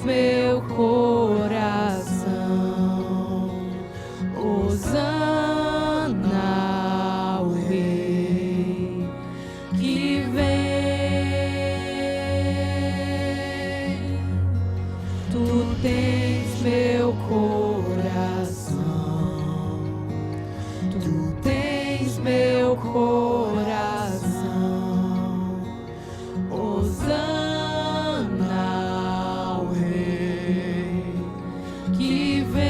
meu coração. Hosana ao Rei que vem. Tu tens meu coração. Tu tens meu coração. Hosana ao Rei que vem.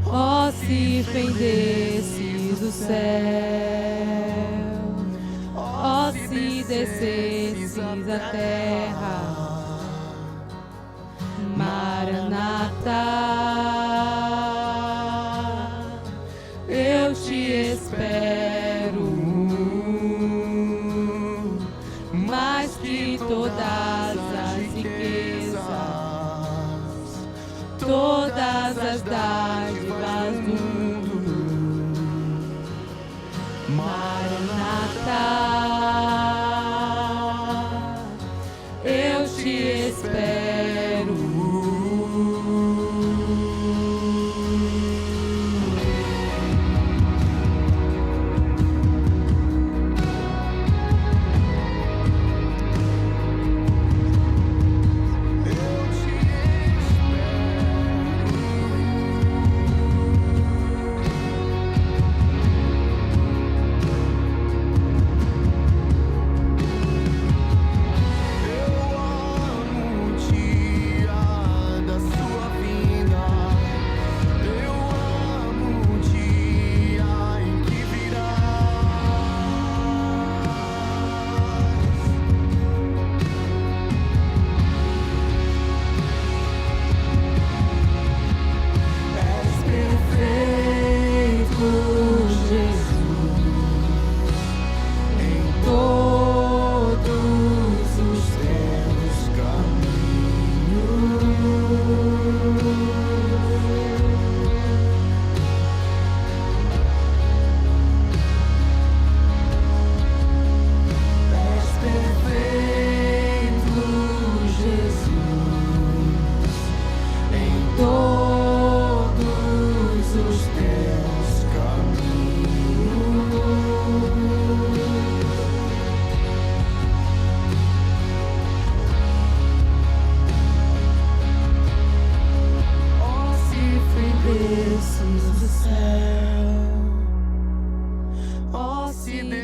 Ó, se fendesse do céu, ó, se descesses da terra, Maranatá, eu te espero, mais que todas as riquezas, todas as dádivas do mundo. Maranatá, eu te espero.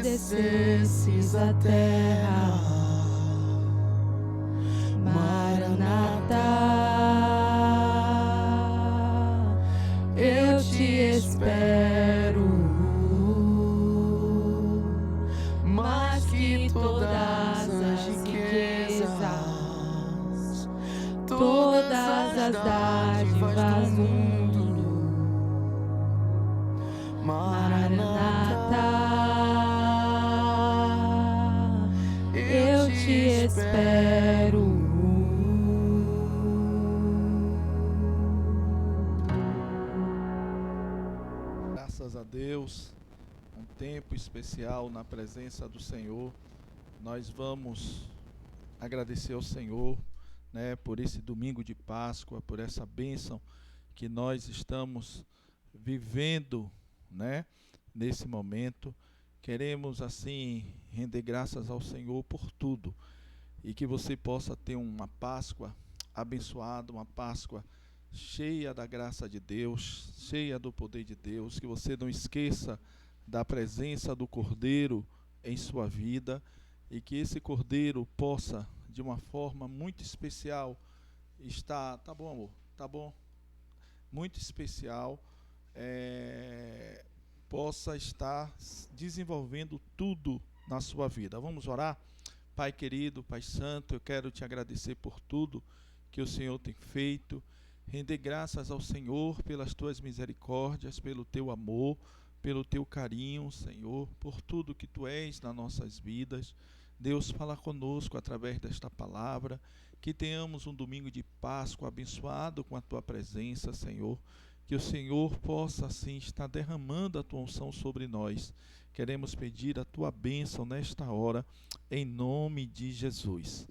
Descesses a terra, Maranatá, eu te espero, mais que todas as riquezas, todas as dádivas do mundo. Maranatá, eu te espero. Graças a Deus, um tempo especial na presença do Senhor. Nós vamos agradecer ao Senhor, né, por esse domingo de Páscoa, por essa bênção que nós estamos vivendo, né, nesse momento. Queremos assim render graças ao Senhor por tudo, e que você possa ter uma Páscoa abençoada, uma Páscoa cheia da graça de Deus, cheia do poder de Deus, que você não esqueça da presença do Cordeiro em sua vida, e que esse Cordeiro possa, de uma forma muito especial, estar, tá bom, amor, tá bom, muito especial, possa estar desenvolvendo tudo na sua vida. Vamos orar? Pai querido, Pai santo, eu quero te agradecer por tudo que o Senhor tem feito, render graças ao Senhor pelas tuas misericórdias, pelo teu amor, pelo teu carinho, Senhor, por tudo que tu és nas nossas vidas. Deus, fala conosco através desta palavra, que tenhamos um domingo de Páscoa abençoado com a tua presença, Senhor. Que o Senhor possa assim estar derramando a tua unção sobre nós. Queremos pedir a tua bênção nesta hora, em nome de Jesus.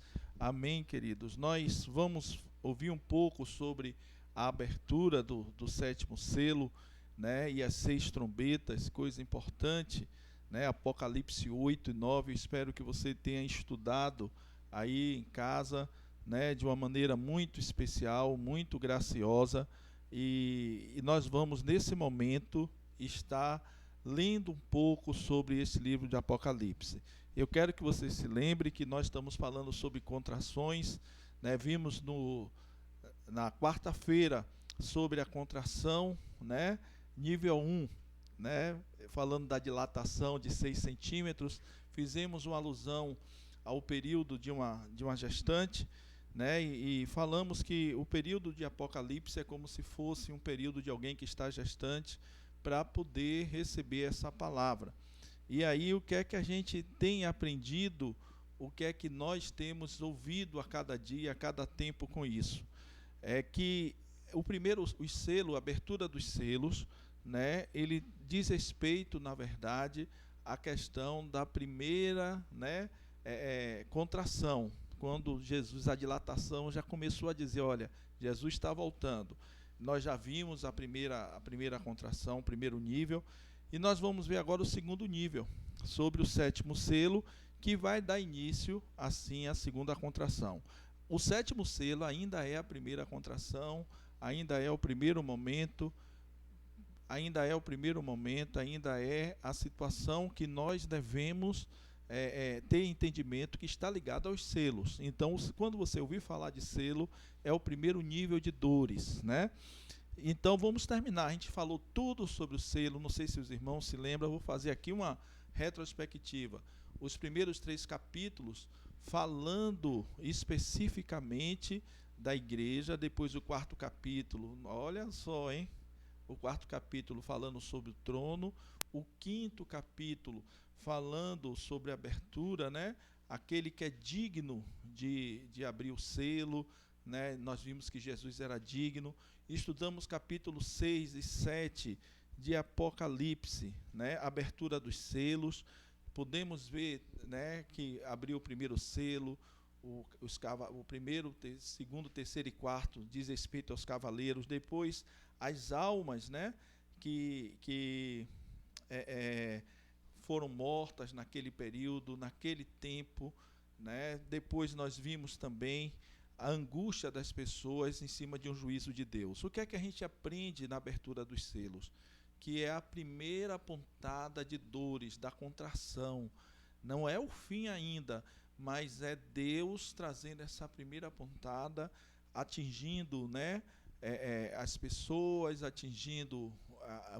Amém, queridos. Nós vamos ouvir um pouco sobre a abertura do sétimo selo, né, e as 6 trombetas, coisa importante, né, Apocalipse 8 e 9. Eu espero que você tenha estudado aí em casa, né, de uma maneira muito especial, muito graciosa, e nós vamos nesse momento estar lendo um pouco sobre esse livro de Apocalipse. Eu quero que você se lembre que nós estamos falando sobre contrações, né? Vimos na quarta-feira sobre a contração, né? Nível 1, né? Falando da dilatação de 6 centímetros, fizemos uma alusão ao período de uma gestante, né? E falamos que o período de Apocalipse é como se fosse um período de alguém que está gestante para poder receber essa palavra. E aí o que é que a gente tem aprendido, o que é que nós temos ouvido a cada dia, a cada tempo com isso? É que o selo, a abertura dos selos, né, ele diz respeito, na verdade, à questão da primeira, né, contração, quando Jesus, a dilatação, já começou a dizer, olha, Jesus está voltando. Nós já vimos a primeira contração, o primeiro nível, e nós vamos ver agora o segundo nível, sobre o sétimo selo, que vai dar início, assim, à segunda contração. O sétimo selo ainda é a primeira contração, ainda é o primeiro momento, ainda é a situação que nós devemos ter entendimento, que está ligado aos selos. Então, quando você ouvir falar de selo, é o primeiro nível de dores, né? Então vamos terminar. A gente falou tudo sobre o selo. Não sei se os irmãos se lembram. Eu vou fazer aqui uma retrospectiva. Os primeiros 3 capítulos falando especificamente da igreja. Depois o 4º capítulo, olha só, hein? O 4º capítulo falando sobre o trono. O 5º capítulo falando sobre a abertura, né? Aquele que é digno de abrir o selo, né? Nós vimos que Jesus era digno. Estudamos capítulos 6 e 7 de Apocalipse, né? Abertura dos selos. Podemos ver, né, que abriu o primeiro selo, o primeiro, segundo, terceiro e quarto diz respeito aos cavaleiros. Depois as almas, né, que foram mortas naquele período, naquele tempo, né? Depois nós vimos também a angústia das pessoas em cima de um juízo de Deus. O que é que a gente aprende na abertura dos selos? Que é a primeira pontada de dores, da contração. Não é o fim ainda, mas é Deus trazendo essa primeira pontada, atingindo, né, as pessoas, atingindo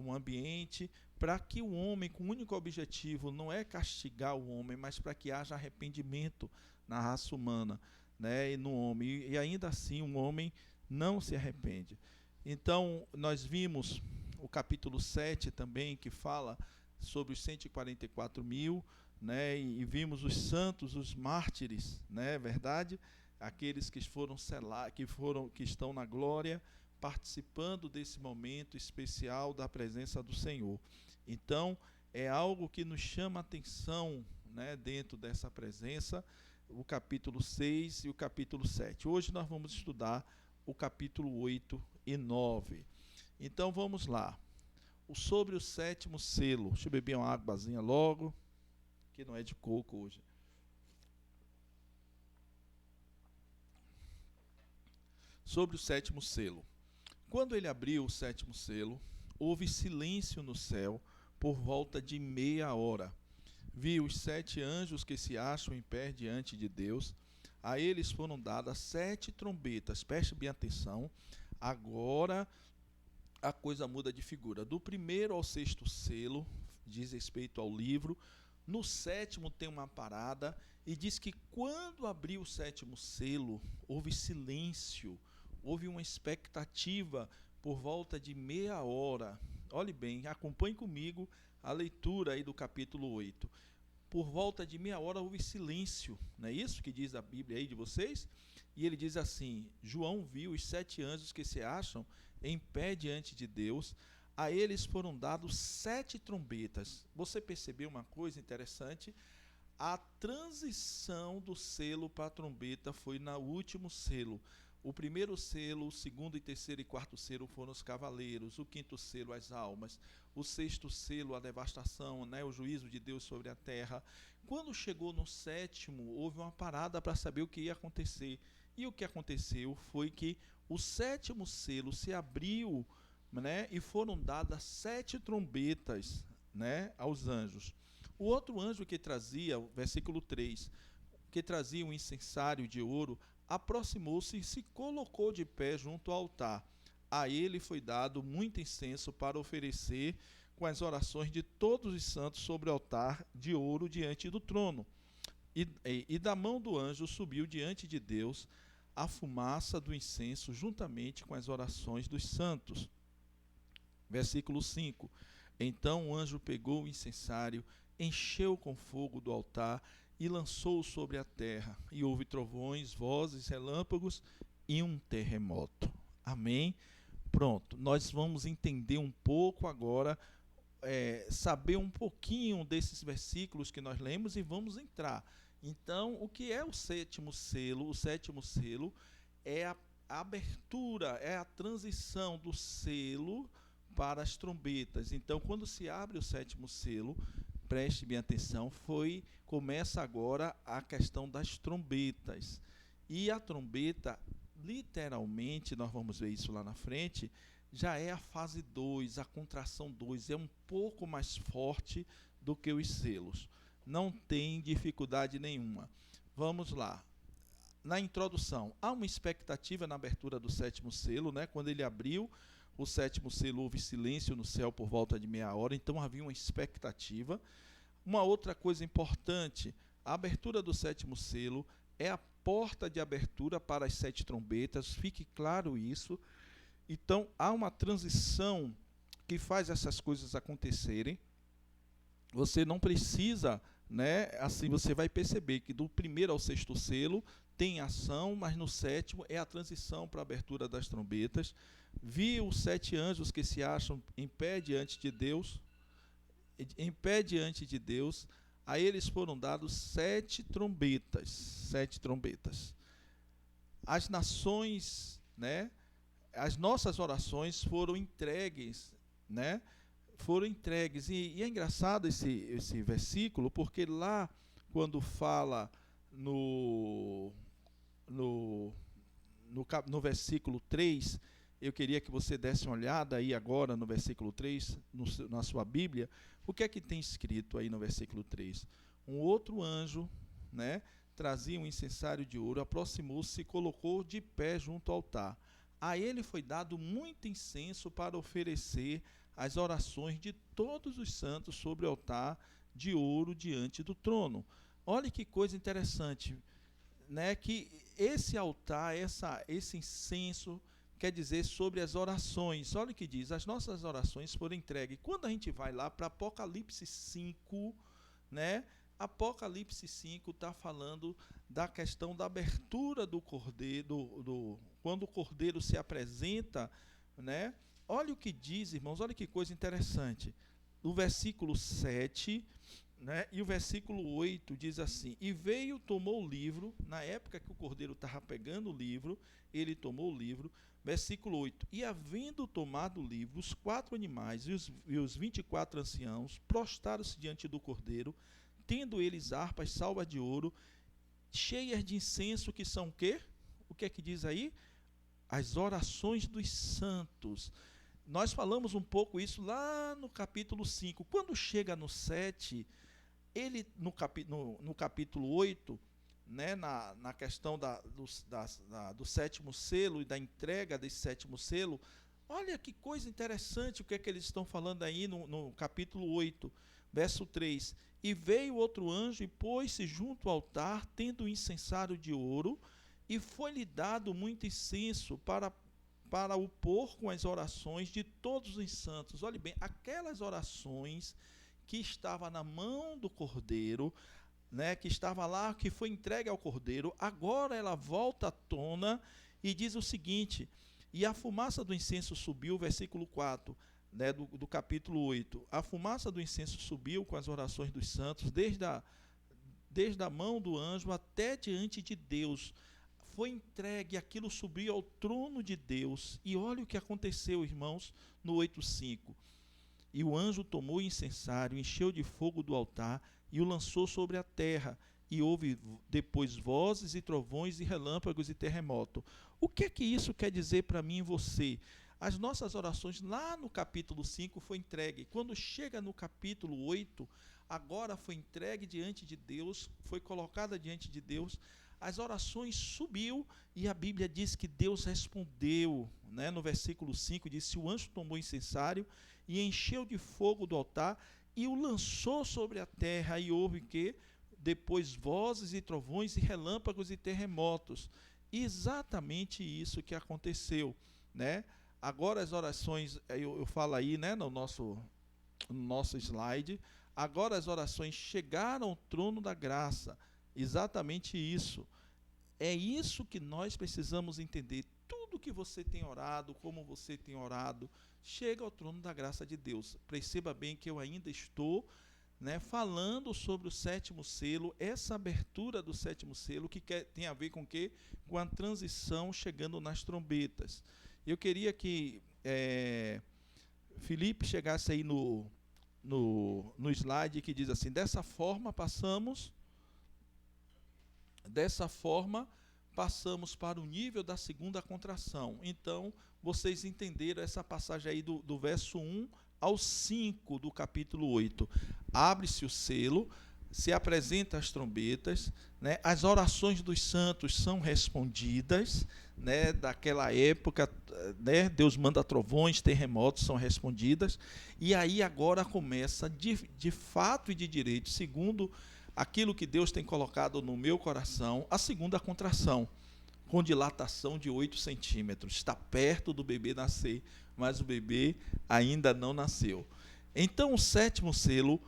o ambiente, para que o homem, com o único objetivo, não é castigar o homem, mas para que haja arrependimento na raça humana, né, e no homem, e ainda assim o homem não se arrepende. Então nós vimos o capítulo 7 também, que fala sobre os 144 mil, né, e vimos os santos, os mártires, né, verdade? Aqueles que foram selados, que estão na glória, participando desse momento especial da presença do Senhor. Então é algo que nos chama a atenção, né, dentro dessa presença, o capítulo 6 e o capítulo 7. Hoje nós vamos estudar o capítulo 8 e 9. Então vamos lá. Sobre o sétimo selo. Deixa eu beber uma águazinha logo, que não é de coco hoje. Sobre o sétimo selo. Quando ele abriu o sétimo selo, houve silêncio no céu por volta de meia hora. Vi os 7 anjos que se acham em pé diante de Deus. A eles foram dadas 7 trombetas. Preste bem atenção. Agora a coisa muda de figura. Do primeiro ao 6º selo, diz respeito ao livro. No 7º tem uma parada e diz que quando abriu o 7º selo, houve silêncio, houve uma expectativa por volta de meia hora. Olhe bem, acompanhe comigo a leitura aí do capítulo 8. Por volta de meia hora houve silêncio, não é isso que diz a Bíblia aí de vocês? E ele diz assim: João viu os 7 anjos que se acham em pé diante de Deus. A eles foram dados 7 trombetas. Você percebeu uma coisa interessante? a transição do selo para a trombeta foi no último selo. O primeiro selo, o segundo, e terceiro e quarto selo foram os cavaleiros, o quinto selo, as almas, o sexto selo, a devastação, né, o juízo de Deus sobre a terra. Quando chegou no sétimo, houve uma parada para saber o que ia acontecer. E o que aconteceu foi que o sétimo selo se abriu, né, e foram dadas 7 trombetas, né, aos anjos. O outro anjo que trazia, versículo 3, que trazia um incensário de ouro, aproximou-se e se colocou de pé junto ao altar. A ele foi dado muito incenso para oferecer com as orações de todos os santos sobre o altar de ouro diante do trono. E da mão do anjo subiu diante de Deus a fumaça do incenso juntamente com as orações dos santos. Versículo 5. Então o anjo pegou o incensário, encheu com fogo do altar e lançou-o sobre a terra. E houve trovões, vozes, relâmpagos e um terremoto. Amém? Pronto, nós vamos entender um pouco agora, saber um pouquinho desses versículos que nós lemos e vamos entrar. Então, o que é o sétimo selo? O sétimo selo é a abertura, é a transição do selo para as trombetas. Então, quando se abre o sétimo selo, preste bem atenção, começa agora a questão das trombetas. E a trombeta, literalmente, nós vamos ver isso lá na frente, já é a fase 2, a contração 2, é um pouco mais forte do que os selos. Não tem dificuldade nenhuma. Vamos lá. Na introdução, há uma expectativa na abertura do sétimo selo, né? Quando ele abriu o sétimo selo, houve silêncio no céu por volta de meia hora, então havia uma expectativa. Uma outra coisa importante, a abertura do sétimo selo é a porta de abertura para as 7 trombetas, fique claro isso. Então, há uma transição que faz essas coisas acontecerem. Você não precisa, né, assim você vai perceber que do primeiro ao sexto selo tem ação, mas no sétimo é a transição para a abertura das trombetas. Vi os 7 anjos que se acham em pé diante de Deus, a eles foram dados 7 trombetas, 7 trombetas. As nações, né, as nossas orações foram entregues, né, e é engraçado esse versículo, porque lá quando fala no versículo 3, eu queria que você desse uma olhada aí agora no versículo 3, na sua Bíblia, o que é que tem escrito aí no versículo 3? Um outro anjo, né, trazia um incensário de ouro, aproximou-se e colocou de pé junto ao altar. A ele foi dado muito incenso para oferecer as orações de todos os santos sobre o altar de ouro diante do trono. Olha que coisa interessante, né, que esse altar, esse incenso, quer dizer sobre as orações. Olha o que diz, as nossas orações foram entregues. Quando a gente vai lá para Apocalipse 5, né, Apocalipse 5 está falando da questão da abertura do cordeiro, quando o cordeiro se apresenta, né? Olha o que diz, irmãos, olha que coisa interessante. O versículo 7, né, e o versículo 8 diz assim: e veio, tomou o livro, na época que o cordeiro estava pegando o livro, ele tomou o livro. Versículo 8, e havendo tomado o livro, os 4 animais e os 24 anciãos prostraram-se diante do cordeiro, tendo eles harpas, salvas de ouro, cheias de incenso, que são o quê? O que é que diz aí? As orações dos santos. Nós falamos um pouco isso lá no capítulo 5. Quando chega no 7, ele no capítulo 8, né, na questão do sétimo selo e da entrega desse sétimo selo, olha que coisa interessante o que é que eles estão falando aí no capítulo 8, verso 3. E veio outro anjo e pôs-se junto ao altar, tendo um incensário de ouro, e foi-lhe dado muito incenso para o pôr com as orações de todos os santos. Olhe bem, aquelas orações que estavam na mão do cordeiro, né, que estava lá, que foi entregue ao cordeiro, agora ela volta à tona e diz o seguinte: e a fumaça do incenso subiu, versículo 4, né, do capítulo 8, a fumaça do incenso subiu com as orações dos santos, desde a mão do anjo até diante de Deus. Foi entregue, aquilo subiu ao trono de Deus. E olha o que aconteceu, irmãos, no 8:5. E o anjo tomou o incensário, encheu de fogo do altar e o lançou sobre a terra. E houve depois vozes e trovões e relâmpagos e terremoto. O que é que isso quer dizer para mim e você? As nossas orações lá no capítulo 5 foi entregue. Quando chega no capítulo 8, agora foi entregue diante de Deus, foi colocada diante de Deus. As orações subiu e a Bíblia diz que Deus respondeu, né? No versículo 5 diz: o anjo tomou o incensário e encheu de fogo do altar e o lançou sobre a terra, e houve que depois vozes e trovões e relâmpagos e terremotos. Exatamente isso que aconteceu, né? Agora as orações, eu falo aí, né, no nosso slide, agora as orações chegaram ao trono da graça. Exatamente isso. É isso que nós precisamos entender. Tudo que você tem orado, como você tem orado, chega ao trono da graça de Deus. Perceba bem que eu ainda estou, né, falando sobre o sétimo selo, essa abertura do sétimo selo, que tem a ver com o quê? Com a transição chegando nas trombetas. Eu queria que Felipe chegasse aí no slide que diz assim: dessa forma passamos para o nível da segunda contração. Então, vocês entenderam essa passagem aí do verso 1 ao 5 do capítulo 8. Abre-se o selo, se apresenta as trombetas, né? As orações dos santos são respondidas, né? Daquela época, né? Deus manda trovões, terremotos, são respondidas, e aí agora começa de fato e de direito, segundo aquilo que Deus tem colocado no meu coração, a segunda contração, com dilatação de 8 centímetros. Está perto do bebê nascer, mas o bebê ainda não nasceu. Então o sétimo selo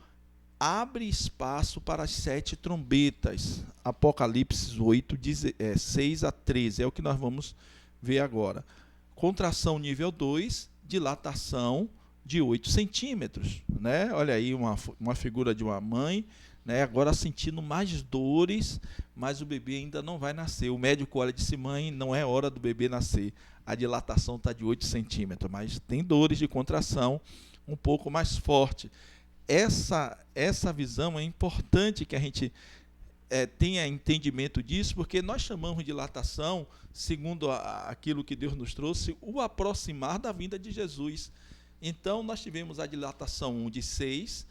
abre espaço para as 7 trombetas. Apocalipse 8, 6 a 13, é o que nós vamos ver agora. Contração nível 2, dilatação de 8 centímetros. Né? Olha aí uma figura de uma mãe, né? Agora sentindo mais dores, mas o bebê ainda não vai nascer. O médico olha e diz: mãe, não é hora do bebê nascer. A dilatação está de 8 centímetros, mas tem dores de contração um pouco mais forte. Essa visão é importante que a gente tenha entendimento disso, porque nós chamamos de dilatação, segundo aquilo que Deus nos trouxe, o aproximar da vinda de Jesus. Então, nós tivemos a dilatação 1 de 6,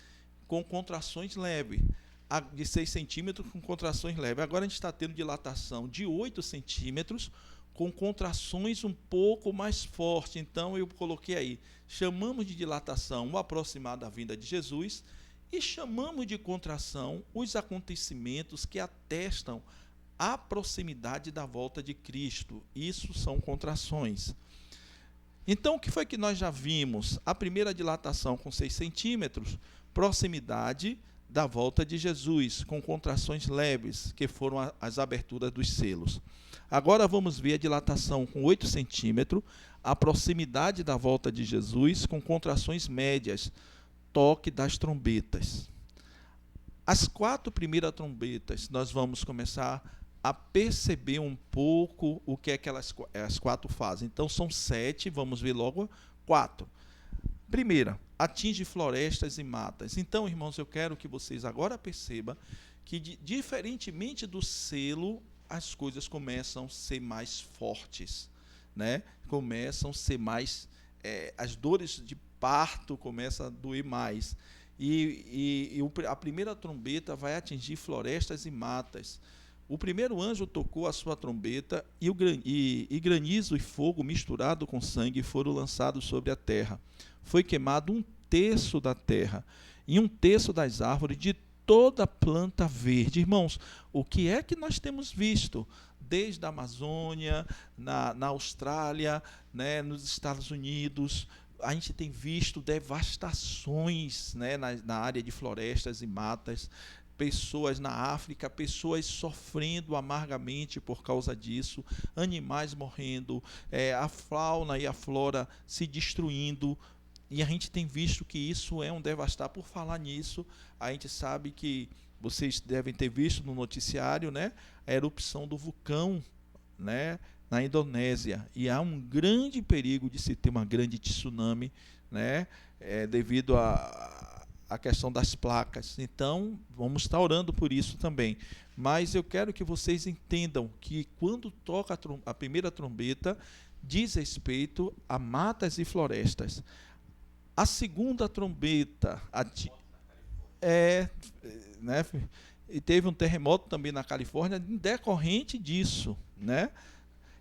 com contrações leves, a de 6 centímetros com contrações leves. Agora a gente está tendo dilatação de 8 centímetros, com contrações um pouco mais fortes. Então, eu coloquei aí, chamamos de dilatação o aproximar da vinda de Jesus, e chamamos de contração os acontecimentos que atestam a proximidade da volta de Cristo. Isso são contrações. Então, o que foi que nós já vimos? A primeira dilatação com 6 centímetros, proximidade da volta de Jesus, com contrações leves, que foram as aberturas dos selos. Agora vamos ver a dilatação com 8 centímetros, a proximidade da volta de Jesus, com contrações médias, toque das trombetas. As 4 primeiras trombetas, nós vamos começar a perceber um pouco o que é que as 4 fazem. Então, são 7, vamos ver logo 4. Primeira, atinge florestas e matas. Então, irmãos, eu quero que vocês agora percebam que, diferentemente do selo, as coisas começam a ser mais fortes, né? Começam a ser mais... as dores de parto começam a doer mais. E a primeira trombeta vai atingir florestas e matas. O primeiro anjo tocou a sua trombeta e granizo e fogo misturado com sangue foram lançados sobre a terra. Foi queimado 1/3 da terra e 1/3 das árvores de toda planta verde. Irmãos, o que é que nós temos visto? Desde a Amazônia, na Austrália, né, nos Estados Unidos, a gente tem visto devastações, né, na área de florestas e matas. Pessoas na África, pessoas sofrendo amargamente por causa disso, animais morrendo, a fauna e a flora se destruindo, e a gente tem visto que isso é um devastar. Por falar nisso, a gente sabe que vocês devem ter visto no noticiário, né, a erupção do vulcão, né, na Indonésia, e há um grande perigo de se ter uma grande tsunami, né, devido a questão das placas. Então, vamos estar orando por isso também. Mas eu quero que vocês entendam que quando toca a primeira trombeta, diz respeito a matas e florestas. A segunda trombeta né, e teve um terremoto também na Califórnia decorrente disso, né?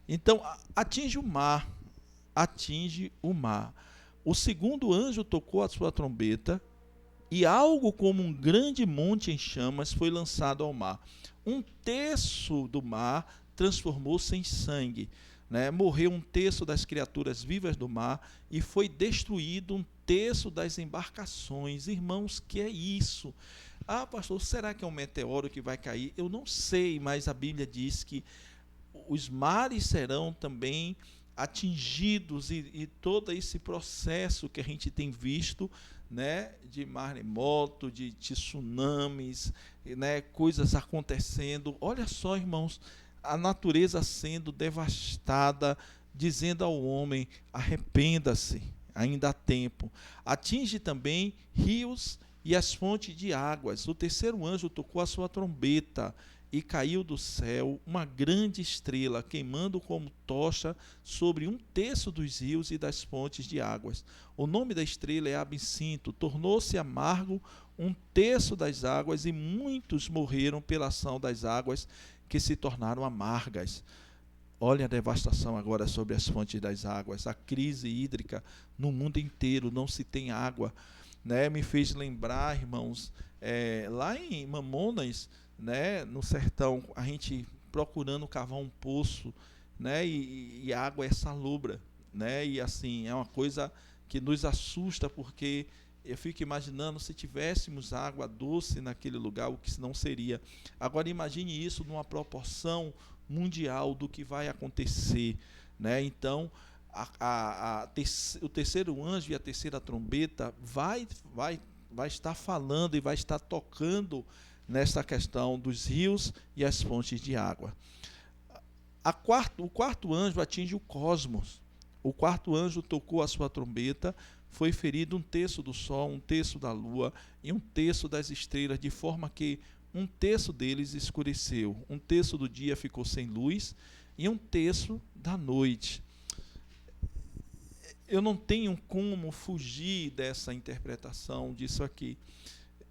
Então, atinge o mar, atinge o mar. O segundo anjo tocou a sua trombeta, e algo como um grande monte em chamas foi lançado ao mar. Um terço do mar transformou-se em sangue, né? Morreu um terço das criaturas vivas do mar e foi destruído um terço das embarcações. Irmãos, que é isso? Ah, pastor, será que é um meteoro que vai cair? Eu não sei, mas a Bíblia diz que os mares serão também atingidos, e todo esse processo que a gente tem visto, né, de maremoto, de tsunamis, né, coisas acontecendo. Olha só, irmãos, a natureza sendo devastada, dizendo ao homem: arrependa-se, ainda há tempo. Atinge também rios e as fontes de águas. O terceiro anjo tocou a sua trombeta, e caiu do céu uma grande estrela, queimando como tocha sobre um terço dos rios e das fontes de águas. O nome da estrela é Absinto. Tornou-se amargo um terço das águas, e muitos morreram pela ação das águas, que se tornaram amargas. Olha a devastação agora sobre as fontes das águas. A crise hídrica no mundo inteiro, não se tem água, né? Me fez lembrar, irmãos, lá em Mamonas, né, no sertão, a gente procurando cavar um poço, né, e a água é salobra, né, e assim, é uma coisa que nos assusta, porque eu fico imaginando se tivéssemos água doce naquele lugar, o que não seria. Agora imagine isso numa proporção mundial do que vai acontecer, né? Então o terceiro anjo e a terceira trombeta vai estar falando e vai estar tocando nesta questão dos rios e as fontes de água. O quarto anjo atinge o cosmos. O quarto anjo tocou a sua trombeta, foi ferido um terço do sol, um terço da lua e um terço das estrelas, de forma que um terço deles escureceu, um terço do dia ficou sem luz e um terço da noite. Eu não tenho como fugir dessa interpretação disso aqui.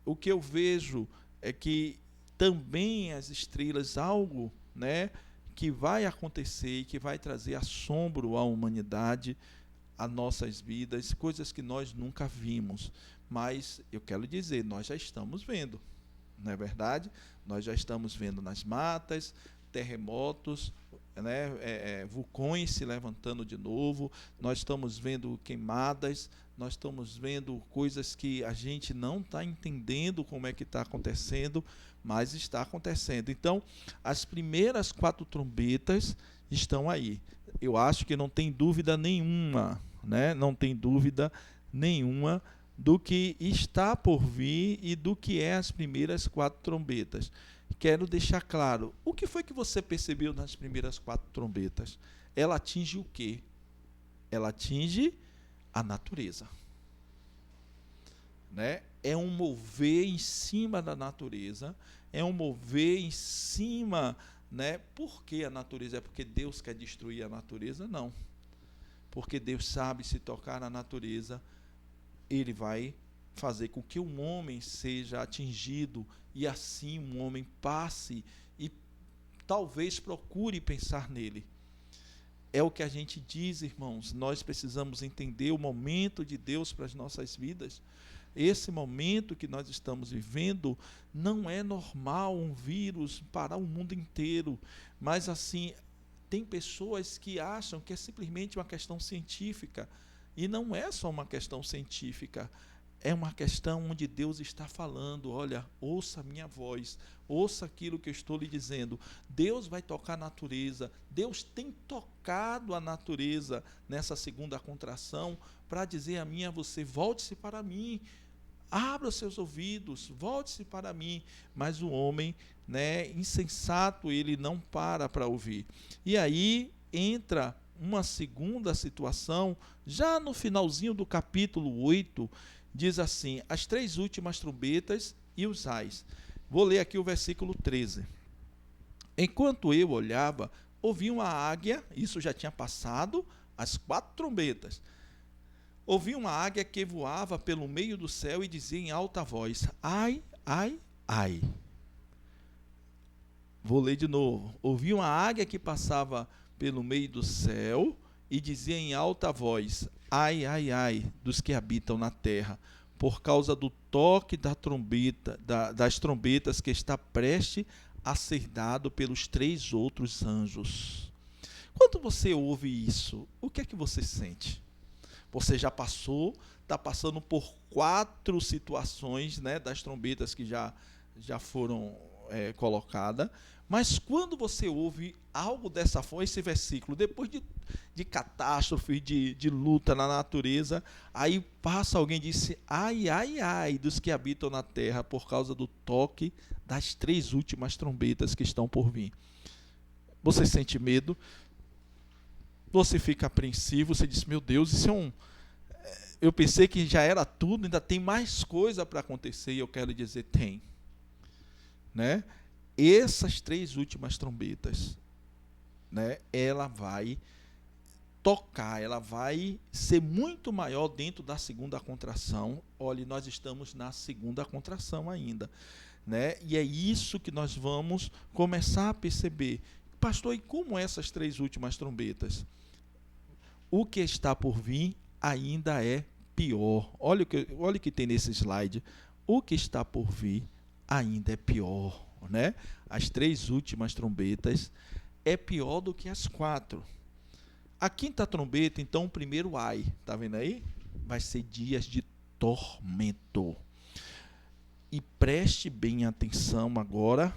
O que eu vejo é que também as estrelas, algo, né, que vai acontecer e que vai trazer assombro à humanidade, a nossas vidas, coisas que nós nunca vimos. Mas eu quero dizer, nós já estamos vendo, não é verdade? Nós já estamos vendo nas matas, terremotos, né, vulcões se levantando de novo, nós estamos vendo queimadas, nós estamos vendo coisas que a gente não está entendendo como é que está acontecendo, mas está acontecendo. Então, as primeiras 4 trombetas estão aí. Eu acho que não tem dúvida nenhuma, né? Não tem dúvida nenhuma do que está por vir e do que é as primeiras 4 trombetas. Quero deixar claro, o que foi que você percebeu nas primeiras 4 trombetas? Ela atinge o quê? Ela atinge a natureza, né? É um mover em cima da natureza, é um mover em cima, né? Por que a natureza? É porque Deus quer destruir a natureza? Não. Porque Deus sabe, se tocar na natureza, Ele vai fazer com que um homem seja atingido, e assim um homem passe e talvez procure pensar nele. É o que a gente diz, irmãos, nós precisamos entender o momento de Deus para as nossas vidas. Esse momento que nós estamos vivendo não é normal, um vírus parar o mundo inteiro, mas assim, tem pessoas que acham que é simplesmente uma questão científica, e não é só uma questão científica, é uma questão onde Deus está falando: olha, ouça a minha voz, ouça aquilo que eu estou lhe dizendo. Deus vai tocar a natureza, Deus tem tocado a natureza nessa segunda contração, para dizer a mim e a você: volte-se para mim, abra os seus ouvidos, volte-se para mim. Mas o homem, né, insensato, ele não para ouvir. E aí entra uma segunda situação, já no finalzinho do capítulo 8, diz assim: as 3 últimas trombetas e os ais. Vou ler aqui o versículo 13. Enquanto eu olhava, ouvi uma águia, isso já tinha passado, as 4 trombetas. Ouvi uma águia que voava pelo meio do céu e dizia em alta voz: ai, ai, ai. Vou ler de novo. Ouvi uma águia que passava pelo meio do céu e dizia em alta voz: ai, ai, ai, dos que habitam na terra, por causa do toque da trombeta, das trombetas que está prestes a ser dado pelos 3 outros anjos. Quando você ouve isso, o que é que você sente? Você já passou, está passando por 4 situações, né, das trombetas que já foram colocadas, mas quando você ouve algo dessa forma, esse versículo, depois de catástrofe, de luta na natureza, aí passa alguém e diz: ai, ai, ai, dos que habitam na terra, por causa do toque das 3 últimas trombetas que estão por vir. Você sente medo? Você fica apreensivo, você diz: meu Deus, isso eu pensei que já era tudo, ainda tem mais coisa para acontecer, e eu quero dizer, tem. Né? Essas 3 últimas trombetas, né, ela vai tocar, ela vai ser muito maior dentro da segunda contração. Olha, nós estamos na segunda contração ainda, né? E é isso que nós vamos começar a perceber. Pastor, e como essas 3 últimas trombetas? O que está por vir ainda é pior. Olha o que tem nesse slide. O que está por vir ainda é pior, né? As 3 últimas trombetas é pior do que as 4. A 5ª trombeta, então, o primeiro ai, tá vendo aí? Vai ser dias de tormento. E preste bem atenção agora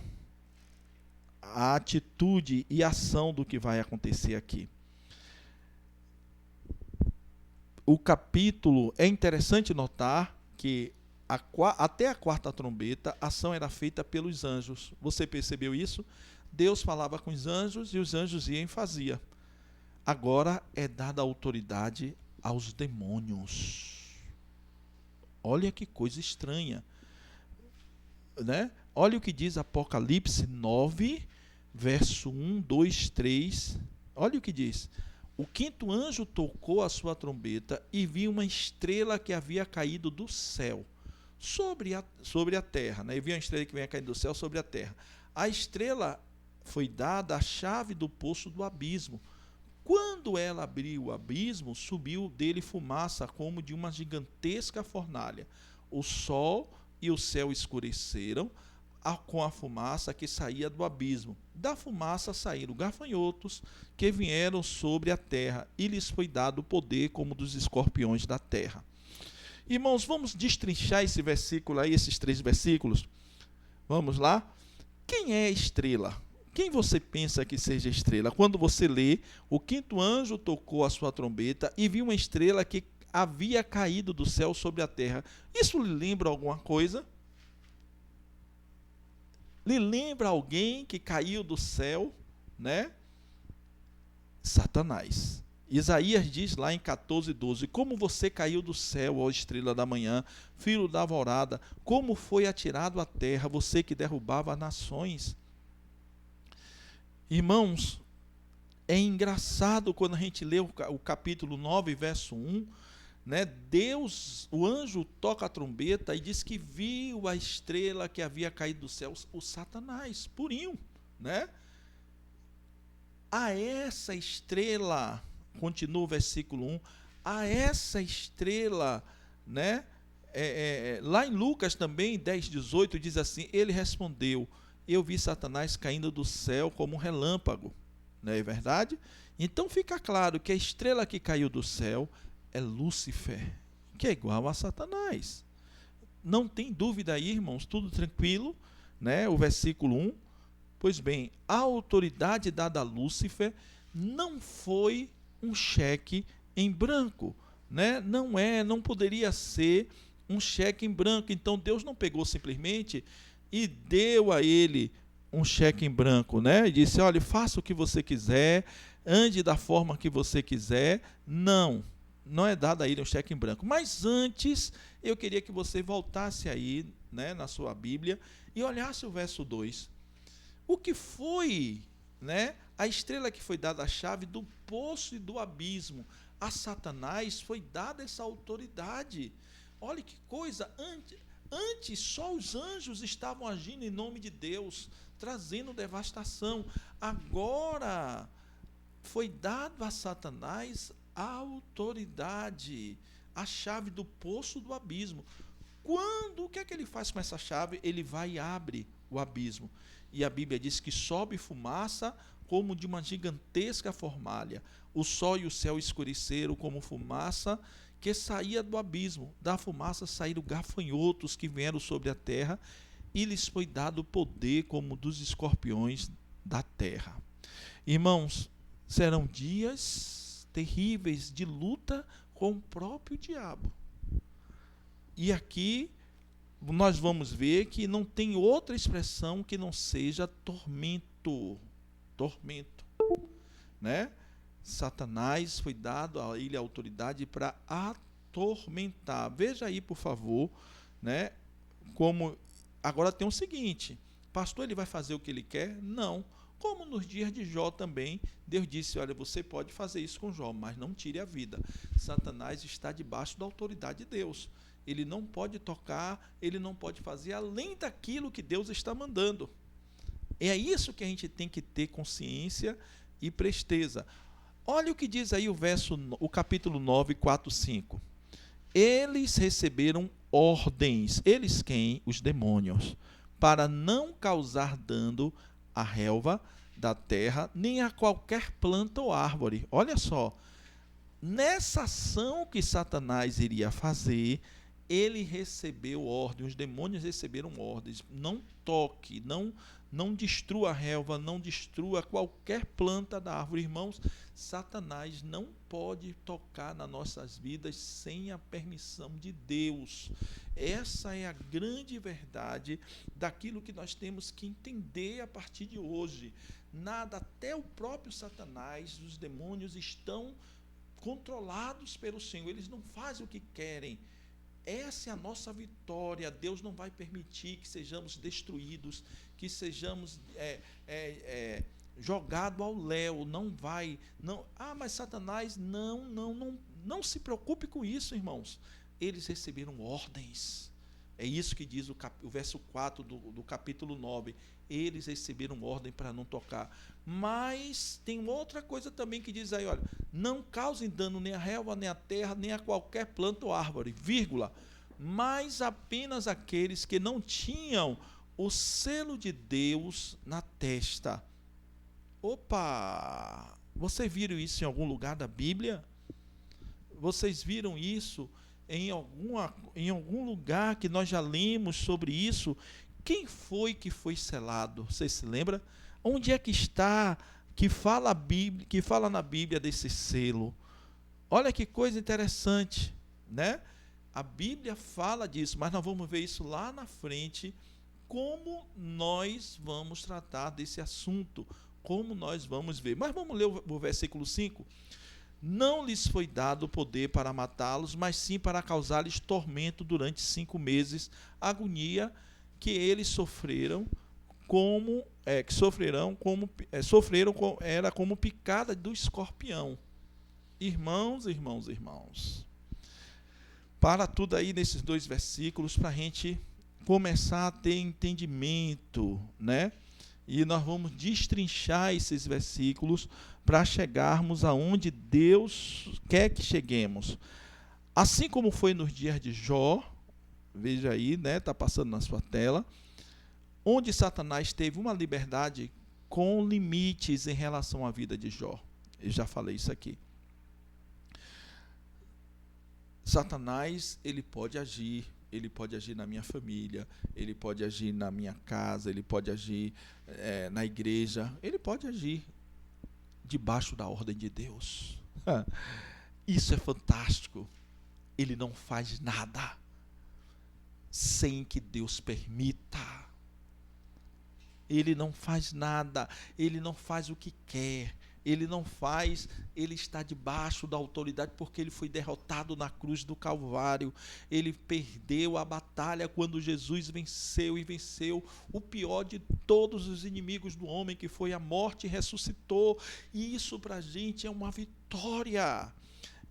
à atitude e ação do que vai acontecer aqui. O capítulo, é interessante notar que até a 4ª trombeta, a ação era feita pelos anjos. Você percebeu isso? Deus falava com os anjos e os anjos iam e faziam. Agora é dada autoridade aos demônios. Olha que coisa estranha, né? Olha o que diz Apocalipse 9, verso 1, 2, 3. Olha o que diz: o 5º anjo tocou a sua trombeta e viu uma estrela que havia caído do céu sobre a terra, né? E viu uma estrela que vinha caindo do céu sobre a terra. A estrela foi dada a chave do poço do abismo. Quando ela abriu o abismo, subiu dele fumaça como de uma gigantesca fornalha. O sol e o céu escureceram com a fumaça que saía do abismo. Da fumaça saíram gafanhotos que vieram sobre a terra, e lhes foi dado o poder como dos escorpiões da terra. Irmãos, vamos destrinchar esse versículo aí, esses 3 versículos. Vamos lá? Quem é a estrela? Quem você pensa que seja estrela? Quando você lê: o 5º anjo tocou a sua trombeta e viu uma estrela que havia caído do céu sobre a terra. Isso lhe lembra alguma coisa? Lhe lembra alguém que caiu do céu, né? Satanás. Isaías diz lá em 14:12: como você caiu do céu, ó estrela da manhã, filho da alvorada, como foi atirado à terra, você que derrubava nações. Irmãos, é engraçado quando a gente lê o capítulo 9, verso 1, né? Deus, o anjo toca a trombeta e diz que viu a estrela que havia caído do céu, o Satanás, purinho, né? A essa estrela, continua o versículo 1, a essa estrela, né? Lá em Lucas também, 10:18, diz assim: ele respondeu: eu vi Satanás caindo do céu como um relâmpago. Não é verdade? Então fica claro que a estrela que caiu do céu é Lúcifer, que é igual a Satanás. Não tem dúvida aí, irmãos, tudo tranquilo, né? O versículo 1. Pois bem, a autoridade dada a Lúcifer não foi um cheque em branco, né? Não poderia ser um cheque em branco. Então Deus não pegou simplesmente e deu a ele um cheque em branco, né? E disse: olha, faça o que você quiser, ande da forma que você quiser. Não, não é dado a ele um cheque em branco. Mas antes, eu queria que você voltasse aí, né, na sua Bíblia e olhasse o verso 2. O que foi, né, a estrela que foi dada a chave do poço e do abismo? A Satanás foi dada essa autoridade. Olha que coisa, antes só os anjos estavam agindo em nome de Deus, trazendo devastação. Agora foi dado a Satanás a autoridade, a chave do poço do abismo. O que é que ele faz com essa chave? Ele vai e abre o abismo. E a Bíblia diz que sobe fumaça como de uma gigantesca fornalha. O sol e o céu escureceram como fumaça que saía do abismo. Da fumaça saíram gafanhotos que vieram sobre a terra, e lhes foi dado poder como dos escorpiões da terra. Irmãos, serão dias terríveis de luta com o próprio diabo. E aqui nós vamos ver que não tem outra expressão que não seja tormento. Tormento, né? Satanás foi dado a ele a autoridade para atormentar. Veja aí, por favor, né? Como agora tem o seguinte: pastor, ele vai fazer o que ele quer? Não. Como nos dias de Jó também, Deus disse: olha, você pode fazer isso com Jó, mas não tire a vida. Satanás está debaixo da autoridade de Deus. Ele não pode tocar, ele não pode fazer além daquilo que Deus está mandando. É isso que a gente tem que ter consciência e presteza. Olha o que diz aí o capítulo 9, 4, 5. Eles receberam ordens, eles quem? Os demônios, para não causar dano à relva da terra, nem a qualquer planta ou árvore. Olha só, nessa ação que Satanás iria fazer, ele recebeu ordem, os demônios receberam ordens: não toque, não destrua a relva, não destrua qualquer planta da árvore. Irmãos, Satanás não pode tocar nas nossas vidas sem a permissão de Deus. Essa é a grande verdade daquilo que nós temos que entender a partir de hoje. Nada, até o próprio Satanás, os demônios estão controlados pelo Senhor, eles não fazem o que querem. Essa é a nossa vitória. Deus não vai permitir que sejamos destruídos, que sejamos jogados ao léu. Não vai. Não. Mas Satanás, não se preocupe com isso, irmãos. Eles receberam ordens. É isso que diz o verso 4 do capítulo 9. Eles receberam ordem para não tocar. Mas tem outra coisa também que diz aí, olha: não causem dano nem à relva, nem à terra, nem a qualquer planta ou árvore, vírgula, mas apenas aqueles que não tinham o selo de Deus na testa. Opa! Vocês viram isso em algum lugar da Bíblia? Vocês viram isso em algum lugar que nós já lemos sobre isso? Quem foi que foi selado? Você se lembra? Onde é que está que fala na Bíblia desse selo? Olha que coisa interessante, né? A Bíblia fala disso, mas nós vamos ver isso lá na frente, como nós vamos tratar desse assunto, como nós vamos ver. Mas vamos ler o versículo 5. Não lhes foi dado poder para matá-los, mas sim para causar-lhes tormento durante 5 meses, agonia que eles sofreram era como picada do escorpião. Irmãos, para tudo aí nesses 2 versículos, para a gente começar a ter entendimento, né? E nós vamos destrinchar esses versículos para chegarmos aonde Deus quer que cheguemos. Assim como foi nos dias de Jó, veja aí, né? Está passando na sua tela, onde Satanás teve uma liberdade com limites em relação à vida de Jó. Eu já falei isso aqui. Satanás, ele pode agir na minha família, ele pode agir na minha casa, ele pode agir na igreja, ele pode agir debaixo da ordem de Deus. Isso é fantástico. Ele não faz nada. sem que Deus permita. Ele não faz nada, ele não faz o que quer, ele não faz, ele está debaixo da autoridade porque ele foi derrotado na cruz do Calvário. Ele perdeu a batalha quando Jesus venceu, e venceu o pior de todos os inimigos do homem, que foi a morte, e ressuscitou. E isso para a gente é uma vitória.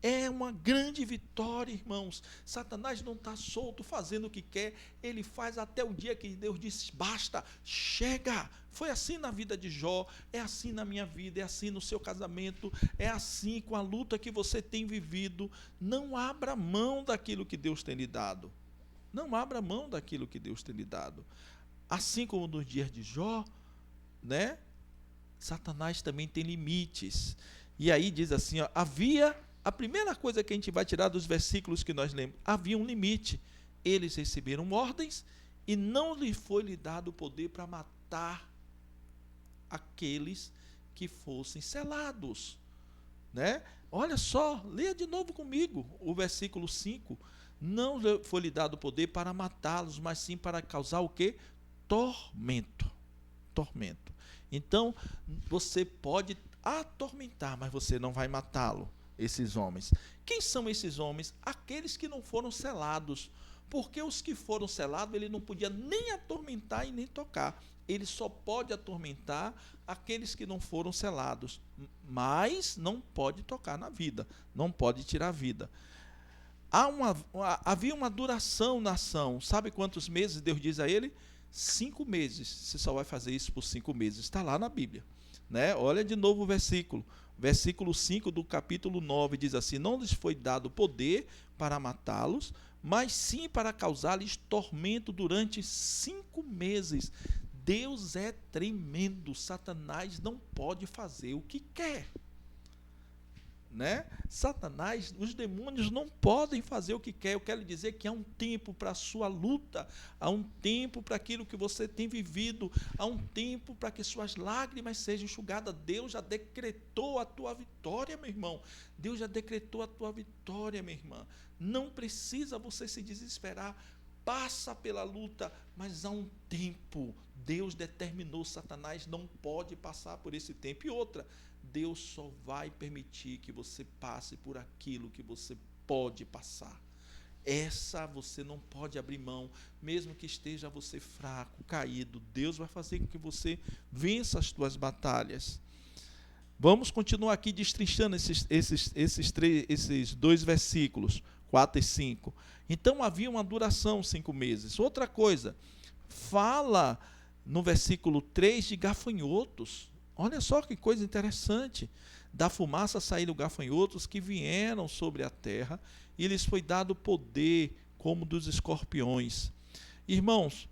É uma grande vitória, irmãos. Satanás não está solto fazendo o que quer. Ele faz até o dia que Deus disse: basta, chega. Foi assim na vida de Jó, é assim na minha vida, é assim no seu casamento, é assim com a luta que você tem vivido. Não abra mão daquilo que Deus tem lhe dado. Não abra mão daquilo que Deus tem lhe dado. Assim como nos dias de Jó, né? Satanás também tem limites. E aí diz assim, ó, a primeira coisa que a gente vai tirar dos versículos que nós lemos, havia um limite. Eles receberam ordens e não lhe foi dado o poder para matar aqueles que fossem selados, né? Olha só, leia de novo comigo o versículo 5. Não foi lhe dado o poder para matá-los, mas sim para causar o quê? Tormento. Tormento. Então, você pode atormentar, mas você não vai matá-lo. Esses homens. Quem são esses homens? Aqueles que não foram selados. Porque os que foram selados, ele não podia nem atormentar e nem tocar. Ele só pode atormentar aqueles que não foram selados. Mas não pode tocar na vida. Não pode tirar a vida. Havia uma duração na ação. Sabe quantos meses Deus diz a ele? 5 meses. Você só vai fazer isso por 5 meses. Está lá na Bíblia. Né? Olha de novo o versículo. Versículo 5 do capítulo 9 diz assim: não lhes foi dado poder para matá-los, mas sim para causar-lhes tormento durante 5 meses. Deus é tremendo. Satanás não pode fazer o que quer. Né? Satanás, os demônios não podem fazer o que quer. Eu quero dizer que há um tempo para a sua luta, há um tempo para aquilo que você tem vivido, há um tempo para que suas lágrimas sejam enxugadas. Deus já decretou a tua vitória, meu irmão. Deus já decretou a tua vitória, minha irmã. Não precisa você se desesperar. Passa pela luta, mas há um tempo. Deus determinou, Satanás não pode passar por esse tempo. E outra, Deus só vai permitir que você passe por aquilo que você pode passar. Essa você não pode abrir mão, mesmo que esteja você fraco, caído. Deus vai fazer com que você vença as tuas batalhas. Vamos continuar aqui destrinchando esses 2 versículos, 4 e 5. Então havia uma duração, 5 meses. Outra coisa, fala no versículo 3 de gafanhotos. Olha só que coisa interessante. Da fumaça saíram gafanhotos que vieram sobre a terra, e lhes foi dado poder como dos escorpiões. Irmãos,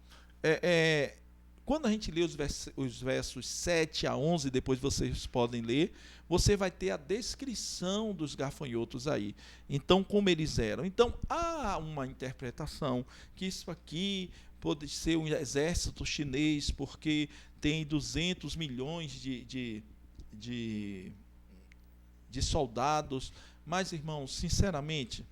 quando a gente lê os versos 7 a 11, depois vocês podem ler, você vai ter a descrição dos gafanhotos aí. Então, como eles eram. Então, há uma interpretação que isso aqui pode ser um exército chinês, porque tem 200 milhões de soldados. Mas, irmãos, sinceramente,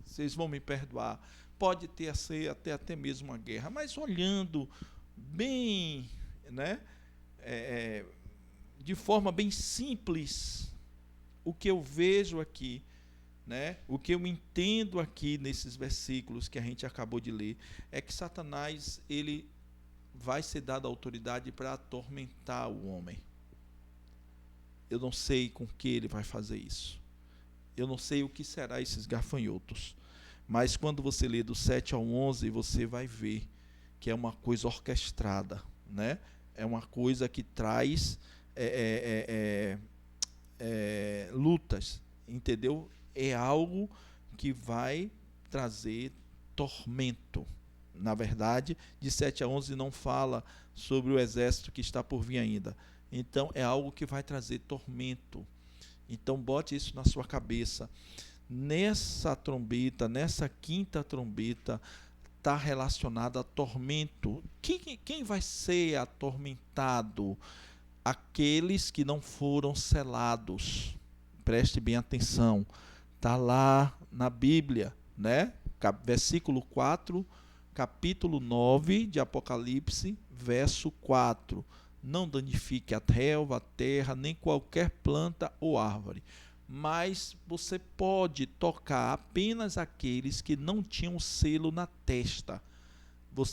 vocês vão me perdoar, pode ter ser até mesmo uma guerra, mas olhando bem, né, de forma bem simples, o que eu vejo aqui, né, o que eu entendo aqui nesses versículos que a gente acabou de ler, é que Satanás, ele vai ser dado a autoridade para atormentar o homem. Eu não sei com que ele vai fazer isso. Eu não sei o que será esses gafanhotos. Mas quando você lê do 7 ao 11, você vai ver que é uma coisa orquestrada, né? É uma coisa que traz lutas, entendeu? É algo que vai trazer tormento. Na verdade, de 7 a 11 não fala sobre o exército que está por vir ainda. Então, é algo que vai trazer tormento. Então, bote isso na sua cabeça. Nessa trombeta, nessa quinta trombeta, está relacionada a tormento. Quem vai ser atormentado? Aqueles que não foram selados. Preste bem atenção. Está lá na Bíblia, né? Versículo 4, capítulo 9 de Apocalipse, verso 4. Não danifique a relva, a terra, nem qualquer planta ou árvore, mas você pode tocar apenas aqueles que não tinham selo na testa.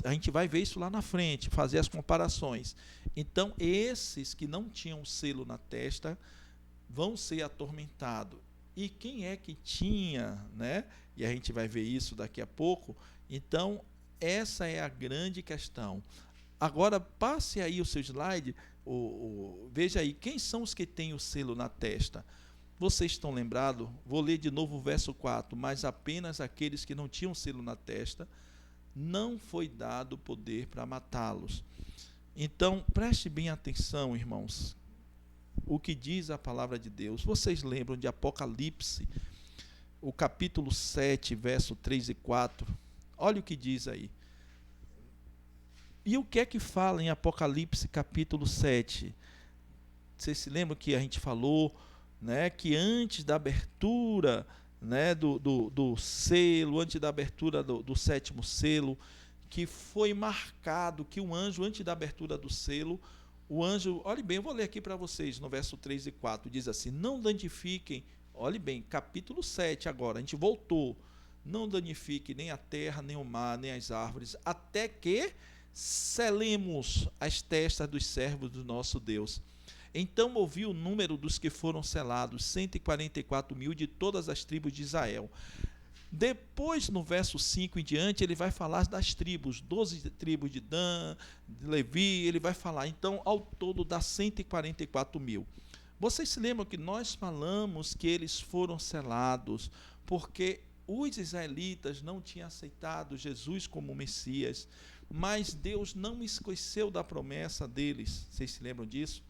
A gente vai ver isso lá na frente, fazer as comparações. Então, esses que não tinham selo na testa vão ser atormentados. E quem é que tinha, né? E a gente vai ver isso daqui a pouco. Então, essa é a grande questão. Agora, passe aí o seu slide, veja aí, quem são os que têm o selo na testa? Vocês estão lembrados? Vou ler de novo o verso 4. Mas apenas aqueles que não tinham selo na testa, não foi dado poder para matá-los. Então, preste bem atenção, irmãos, o que diz a palavra de Deus. Vocês lembram de Apocalipse, o capítulo 7, verso 3 e 4? Olha o que diz aí. E o que é que fala em Apocalipse, capítulo 7? Vocês se lembram que a gente falou, né, que antes da abertura, né, do selo, antes da abertura do sétimo selo, que foi marcado que o anjo, antes da abertura do selo, o anjo, olhe bem, eu vou ler aqui para vocês, no verso 3 e 4, diz assim: não danifiquem, olhe bem, capítulo 7 agora, a gente voltou, não danifique nem a terra, nem o mar, nem as árvores, até que selemos as testas dos servos do nosso Deus. Então ouvi o número dos que foram selados, 144 mil de todas as tribos de Israel. Depois, no verso 5 em diante, ele vai falar das tribos, 12 tribos de Dan, de Levi, ele vai falar, então, ao todo dá 144 mil. Vocês se lembram que nós falamos que eles foram selados, porque os israelitas não tinham aceitado Jesus como Messias, mas Deus não esqueceu da promessa deles, vocês se lembram disso?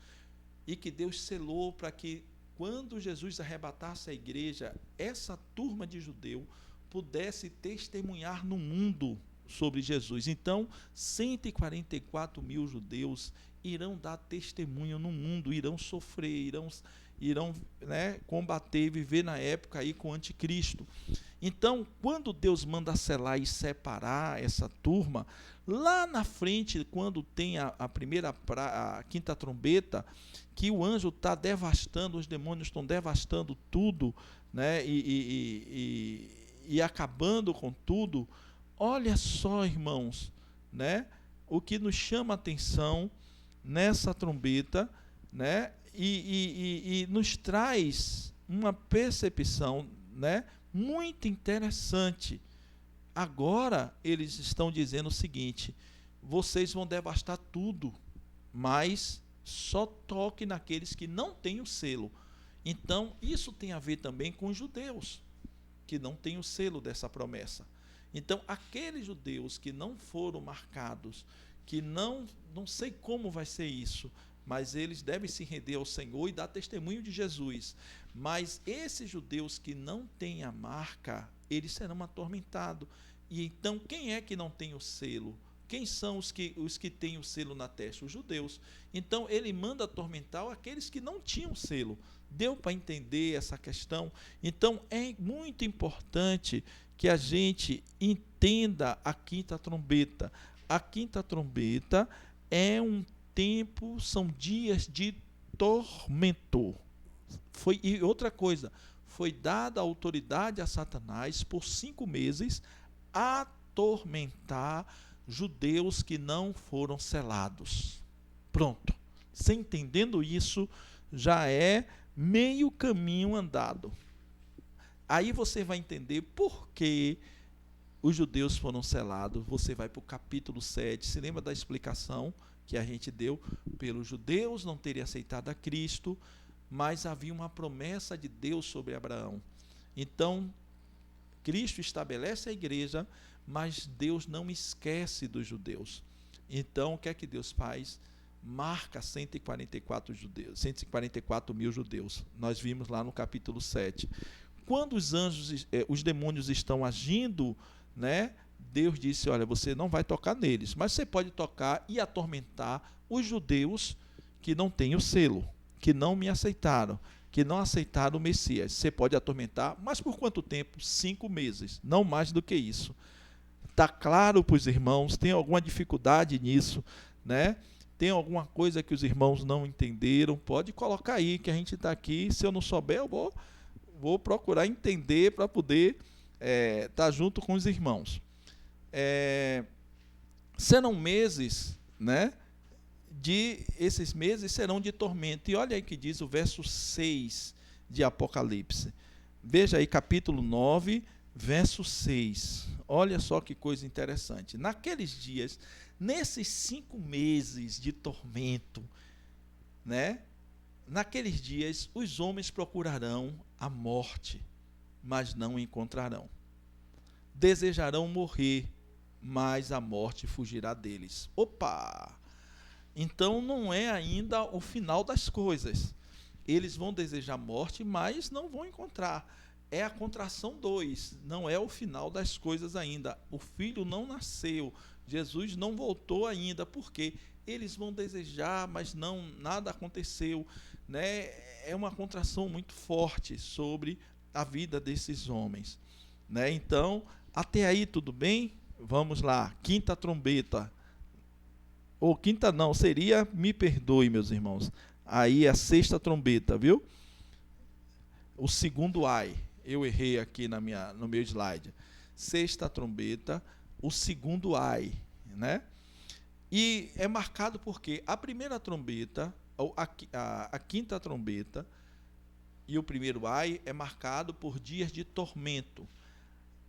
E que Deus selou para que, quando Jesus arrebatasse a igreja, essa turma de judeu pudesse testemunhar no mundo sobre Jesus. Então, 144 mil judeus irão dar testemunho no mundo, irão sofrer, irão né, combater, viver na época aí com o anticristo. Então, quando Deus manda selar e separar essa turma, lá na frente, quando tem a quinta trombeta, que o anjo está devastando, os demônios estão devastando tudo, né, e acabando com tudo, olha só, irmãos, né, o que nos chama a atenção nessa trombeta, né, e nos traz uma percepção, né, muito interessante. Agora eles estão dizendo o seguinte: vocês vão devastar tudo, mas só toque naqueles que não têm o selo. Então, isso tem a ver também com os judeus, que não têm o selo dessa promessa. Então, aqueles judeus que não foram marcados, que não sei como vai ser isso, mas eles devem se render ao Senhor e dar testemunho de Jesus. Mas esses judeus que não têm a marca, eles serão atormentados. E então, quem é que não tem o selo? Quem são os que têm o selo na testa? Os judeus. Então, ele manda atormentar aqueles que não tinham selo. Deu para entender essa questão? Então, é muito importante que a gente entenda a quinta trombeta. A quinta trombeta é um tempo, são dias de tormento. E outra coisa, foi dada a autoridade a Satanás por 5 meses a atormentar judeus que não foram selados. Pronto. Você entendendo isso, já é meio caminho andado. Aí você vai entender por que os judeus foram selados. Você vai para o capítulo 7. Se lembra da explicação que a gente deu? Pelos judeus não terem aceitado a Cristo, mas havia uma promessa de Deus sobre Abraão. Então, Cristo estabelece a igreja, mas Deus não esquece dos judeus. Então, o que é que Deus faz? Marca 144 mil judeus. Nós vimos lá no capítulo 7. Quando os demônios estão agindo, né, Deus disse, olha, você não vai tocar neles, mas você pode tocar e atormentar os judeus que não têm o selo, que não me aceitaram, que não aceitaram o Messias. Você pode atormentar, mas por quanto tempo? 5 meses, não mais do que isso. Está claro para os irmãos? Tem alguma dificuldade nisso, né? Tem alguma coisa que os irmãos não entenderam? Pode colocar aí, que a gente está aqui. Se eu não souber, eu vou procurar entender para poder estar junto com os irmãos. Serão meses, né? Esses meses serão de tormento. E olha aí que diz o verso 6 de Apocalipse. Veja aí, capítulo 9, verso 6. Olha só que coisa interessante. Naqueles dias, nesses 5 meses de tormento, né? Naqueles dias, os homens procurarão a morte, mas não encontrarão. Desejarão morrer, mas a morte fugirá deles. Opa! Então não é ainda o final das coisas. Eles vão desejar morte, mas não vão encontrar. É a contração 2, não é o final das coisas ainda. O filho não nasceu, Jesus não voltou ainda, porque eles vão desejar, mas nada aconteceu, né? É uma contração muito forte sobre a vida desses homens, né? Então, até aí tudo bem? Vamos lá, quinta trombeta. Ou quinta não, seria, me perdoe, meus irmãos. Aí a sexta trombeta, viu? O segundo ai. Eu errei aqui no meu slide. Sexta trombeta, o segundo ai, né? E é marcado porque a primeira trombeta, a quinta trombeta e o primeiro ai é marcado por dias de tormento.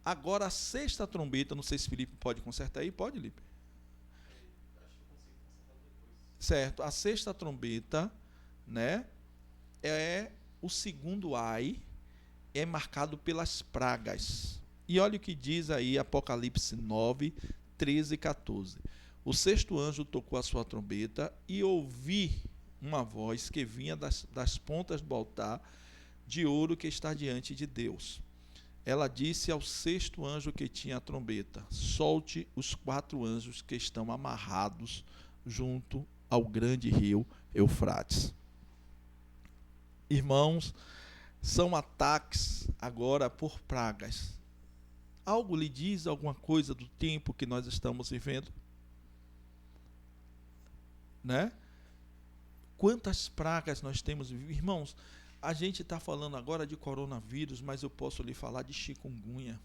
Agora a sexta trombeta, não sei se Felipe pode consertar aí, pode, Felipe? Certo, a sexta trombeta, né, é o segundo ai, é marcado pelas pragas. E olha o que diz aí Apocalipse 9, 13 e 14. O sexto anjo tocou a sua trombeta e ouvi uma voz que vinha das pontas do altar de ouro que está diante de Deus. Ela disse ao sexto anjo que tinha a trombeta: solte os 4 anjos que estão amarrados junto ao grande rio Eufrates. Irmãos, são ataques agora por pragas. Algo lhe diz alguma coisa do tempo que nós estamos vivendo? Né? Quantas pragas nós temos vivido? Irmãos, a gente está falando agora de coronavírus, mas eu posso lhe falar de chikungunya.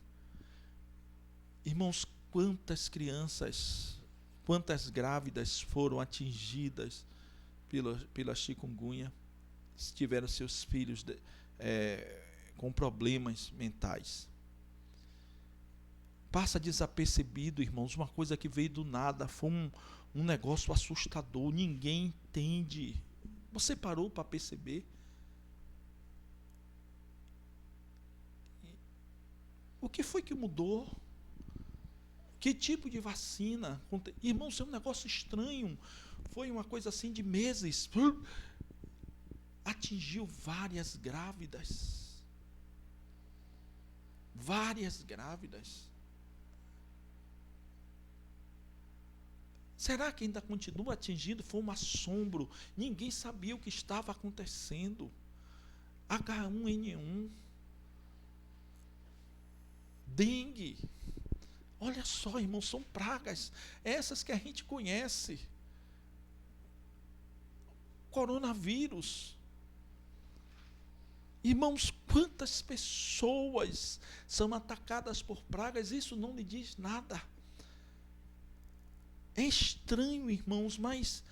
Irmãos, quantas crianças, quantas grávidas foram atingidas pela chikungunya, tiveram seus filhos com problemas mentais. Passa desapercebido, irmãos, uma coisa que veio do nada, foi um negócio assustador, ninguém entende. Você parou para perceber? O que foi que mudou? Que tipo de vacina? Irmãos, é um negócio estranho. Foi uma coisa assim de meses. Atingiu várias grávidas. Várias grávidas. Será que ainda continua atingindo? Foi um assombro. Ninguém sabia o que estava acontecendo. H1N1. Dengue. Olha só, irmãos, são pragas. Essas que a gente conhece. Coronavírus. Irmãos, quantas pessoas são atacadas por pragas? Isso não lhe diz nada. É estranho, irmãos, mas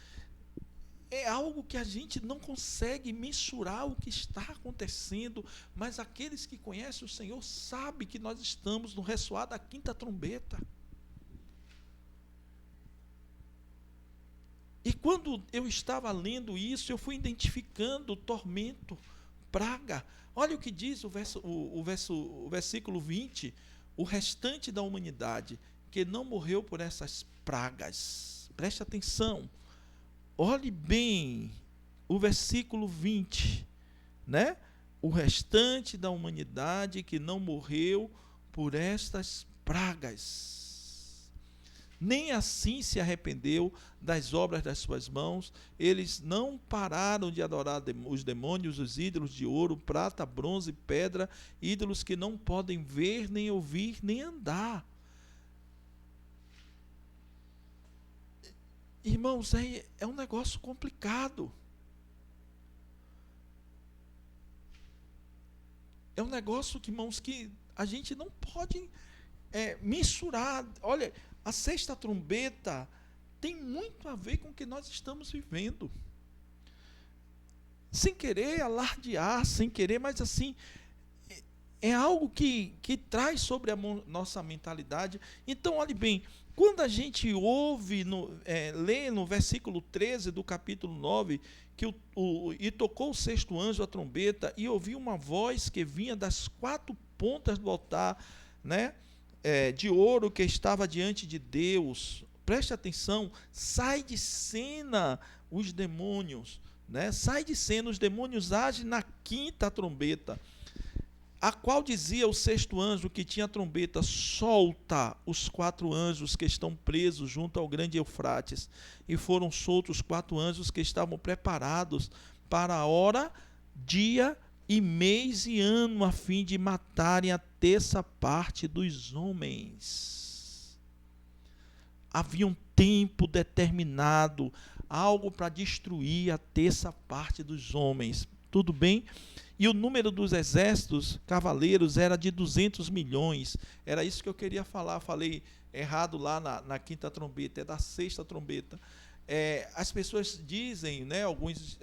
é algo que a gente não consegue mensurar o que está acontecendo, mas aqueles que conhecem o Senhor sabem que nós estamos no ressoar da quinta trombeta. E quando eu estava lendo isso, eu fui identificando tormento, praga. Olha o que diz o versículo 20, o restante da humanidade que não morreu por essas pragas. Preste atenção. Olhe bem o versículo 20, né? O restante da humanidade que não morreu por estas pragas. Nem assim se arrependeu das obras das suas mãos. Eles não pararam de adorar os demônios, os ídolos de ouro, prata, bronze, pedra, ídolos que não podem ver, nem ouvir, nem andar. Irmãos, é um negócio complicado. É um negócio que, irmãos, que a gente não pode mensurar. Olha, a sexta trombeta tem muito a ver com o que nós estamos vivendo. Sem querer alardear, sem querer, mas assim, é algo que traz sobre a nossa mentalidade. Então, olhe bem, quando a gente ouve, lê no versículo 13 do capítulo 9, que e tocou o sexto anjo a trombeta, e ouviu uma voz que vinha das quatro pontas do altar, né, de ouro que estava diante de Deus. Preste atenção, sai de cena os demônios, né? Sai de cena, os demônios agem na quinta trombeta, a qual dizia o sexto anjo que tinha a trombeta: solta os quatro anjos que estão presos junto ao grande Eufrates. E foram soltos os quatro anjos que estavam preparados para a hora, dia e mês e ano, a fim de matarem a terça parte dos homens. Havia um tempo determinado, algo para destruir a terça parte dos homens. Tudo bem? E o número dos exércitos cavaleiros era de 200 milhões. Era isso que eu queria falar. Falei errado lá na quinta trombeta, é da sexta trombeta. As pessoas dizem, né, alguns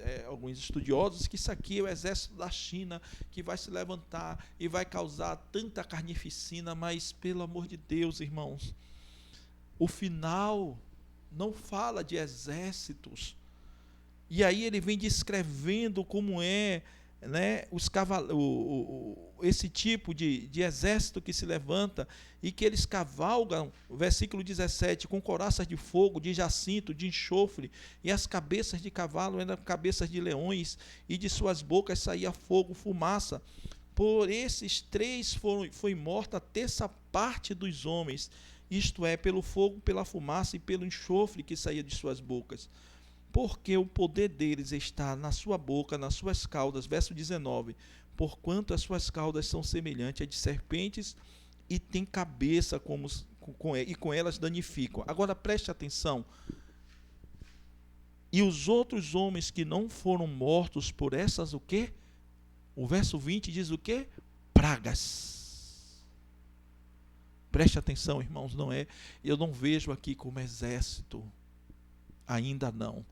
estudiosos, que isso aqui é o exército da China, que vai se levantar e vai causar tanta carnificina, mas, pelo amor de Deus, irmãos, o final não fala de exércitos. E aí ele vem descrevendo como é, né, esse tipo de exército que se levanta e que eles cavalgam, versículo 17, com couraças de fogo, de jacinto, de enxofre, e as cabeças de cavalo eram cabeças de leões, e de suas bocas saía fogo, fumaça. Por esses três foi morta a terça parte dos homens, isto é, pelo fogo, pela fumaça e pelo enxofre que saía de suas bocas. Porque o poder deles está na sua boca, nas suas caudas, verso 19, porquanto as suas caudas são semelhantes a de serpentes e têm cabeça e com elas danificam. Agora preste atenção. E os outros homens que não foram mortos por essas, o quê? O verso 20 diz o quê? Pragas. Preste atenção, irmãos, eu não vejo aqui como exército. Ainda não.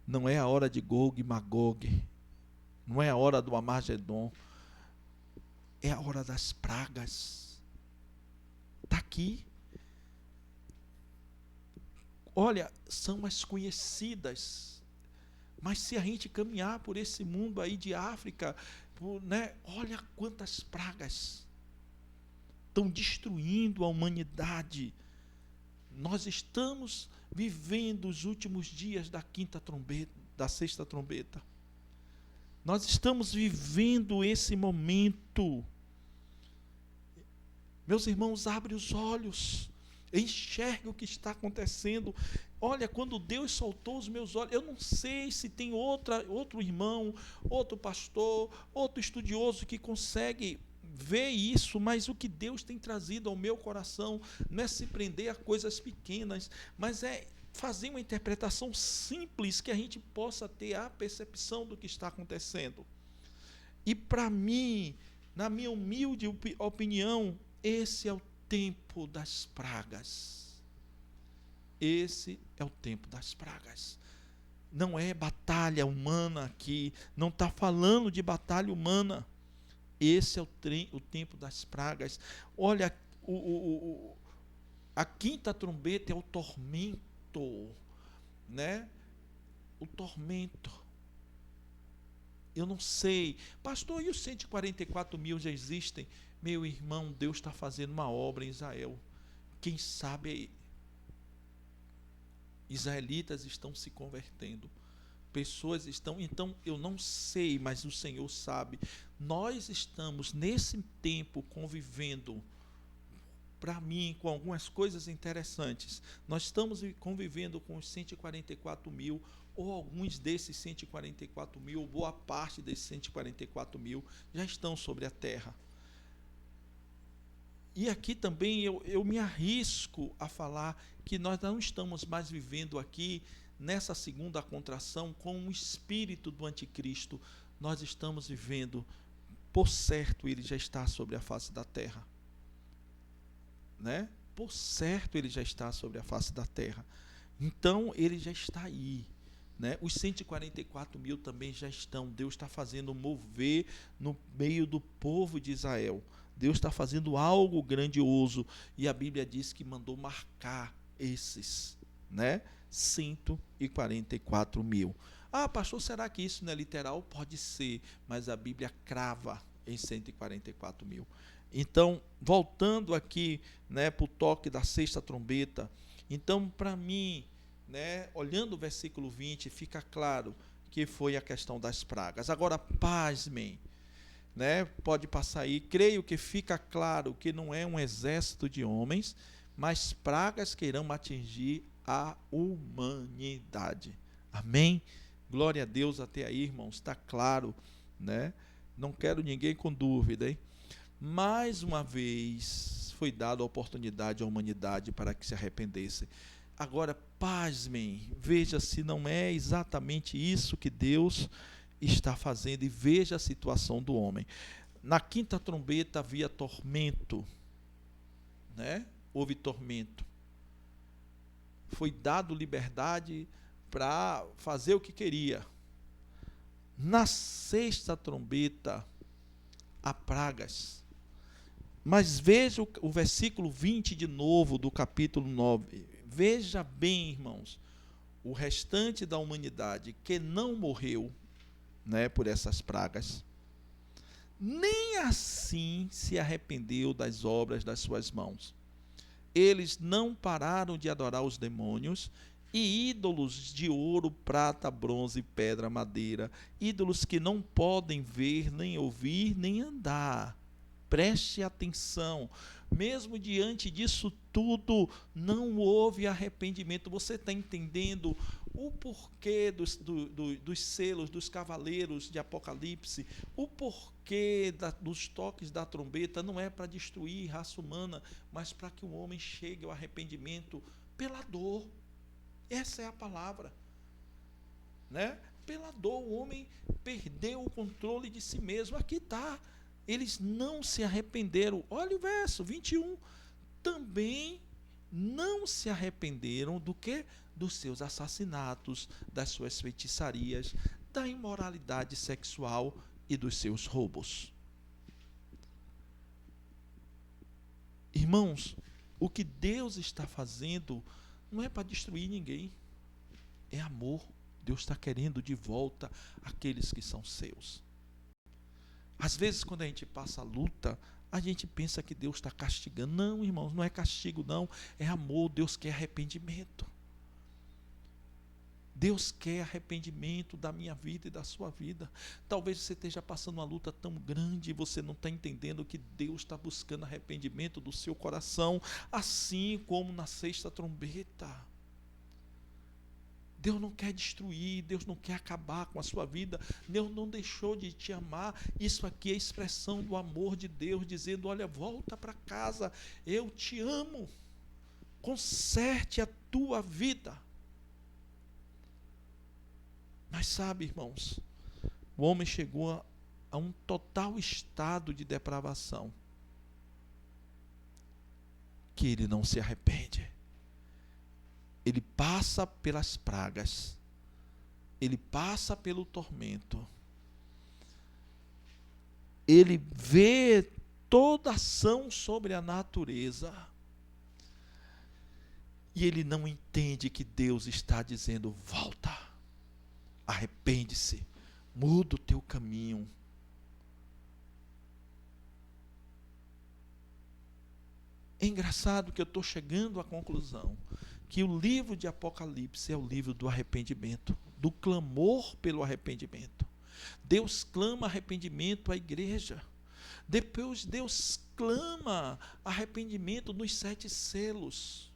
Não é a hora de Gog e Magog. Não é a hora do Armagedon. É a hora das pragas. Está aqui. Olha, são as conhecidas. Mas se a gente caminhar por esse mundo aí de África, né, olha quantas pragas estão destruindo a humanidade. Nós estamos vivendo os últimos dias da quinta trombeta, da sexta trombeta. Nós estamos vivendo esse momento. Meus irmãos, abre os olhos, enxergue o que está acontecendo. Olha, quando Deus soltou os meus olhos, eu não sei se tem outro irmão, outro pastor, outro estudioso que consegue ver isso, mas o que Deus tem trazido ao meu coração não é se prender a coisas pequenas, mas é fazer uma interpretação simples que a gente possa ter a percepção do que está acontecendo. E para mim, na minha humilde opinião, esse é o tempo das pragas. Esse é o tempo das pragas. Não é batalha humana aqui, não está falando de batalha humana. Esse é o tempo das pragas. Olha, a quinta trombeta é o tormento, né? O tormento. Eu não sei, pastor, e os 144 mil já existem? Meu irmão, Deus está fazendo uma obra em Israel. Quem sabe israelitas estão se convertendo. Pessoas estão, então eu não sei, mas o Senhor sabe. Nós estamos nesse tempo convivendo, para mim, com algumas coisas interessantes. Nós estamos convivendo com os 144 mil, ou alguns desses 144 mil, ou boa parte desses 144 mil, já estão sobre a terra. E aqui também eu me arrisco a falar que nós não estamos mais vivendo aqui nessa segunda contração, com o espírito do anticristo, nós estamos vivendo, por certo, ele já está sobre a face da terra. Né? Por certo, ele já está sobre a face da terra. Então, ele já está aí. Né? Os 144 mil também já estão. Deus está fazendo mover no meio do povo de Israel. Deus está fazendo algo grandioso. E a Bíblia diz que mandou marcar esses, né? 144 mil. Ah, pastor, será que isso não é literal? Pode ser, mas a Bíblia crava em 144 mil. Então, voltando aqui, né, para o toque da sexta trombeta. Então, para mim, né, olhando o versículo 20, fica claro que foi a questão das pragas. Agora, pasmem, né, pode passar aí, creio que fica claro que não é um exército de homens, mas pragas que irão atingir a humanidade. Amém? Glória a Deus, até aí, irmãos, está claro, né? Não quero ninguém com dúvida, hein? Mais uma vez foi dada a oportunidade à humanidade para que se arrependesse. Agora, pasmem, veja se não é exatamente isso que Deus está fazendo, e veja a situação do homem. Na quinta trombeta havia tormento, né? Houve tormento. Foi dado liberdade para fazer o que queria. Na sexta trombeta, há pragas. Mas veja o versículo 20 de novo do capítulo 9. Veja bem, irmãos, o restante da humanidade que não morreu, né, por essas pragas, nem assim se arrependeu das obras das suas mãos. Eles não pararam de adorar os demônios e ídolos de ouro, prata, bronze, pedra, madeira, ídolos que não podem ver, nem ouvir, nem andar. Preste atenção, mesmo diante disso tudo, não houve arrependimento. Você está entendendo o porquê dos selos, dos cavaleiros de Apocalipse? O porquê dos toques da trombeta não é para destruir a raça humana, mas para que o homem chegue ao arrependimento pela dor. Essa é a palavra, né? Pela dor, o homem perdeu o controle de si mesmo. Aqui está. Eles não se arrependeram. Olha o verso 21. Também não se arrependeram do quê? Dos seus assassinatos, das suas feitiçarias, da imoralidade sexual e dos seus roubos. Irmãos, o que Deus está fazendo não é para destruir ninguém. É amor. Deus está querendo de volta aqueles que são seus. Às vezes, quando a gente passa a luta, a gente pensa que Deus está castigando. Não, irmãos, não é castigo, não. É amor. Deus quer arrependimento. Deus quer arrependimento da minha vida e da sua vida. Talvez você esteja passando uma luta tão grande e você não está entendendo que Deus está buscando arrependimento do seu coração, assim como na sexta trombeta. Deus não quer destruir, Deus não quer acabar com a sua vida, Deus não deixou de te amar. Isso aqui é a expressão do amor de Deus, dizendo: olha, volta para casa, eu te amo, conserte a tua vida. Mas sabe, irmãos, o homem chegou a um total estado de depravação, que ele não se arrepende. Ele passa pelas pragas, ele passa pelo tormento, ele vê toda ação sobre a natureza, e ele não entende que Deus está dizendo: volta, arrepende-se, muda o teu caminho. É engraçado que eu estou chegando à conclusão que o livro de Apocalipse é o livro do arrependimento, do clamor pelo arrependimento. Deus clama arrependimento à igreja. Depois Deus clama arrependimento nos 7 selos.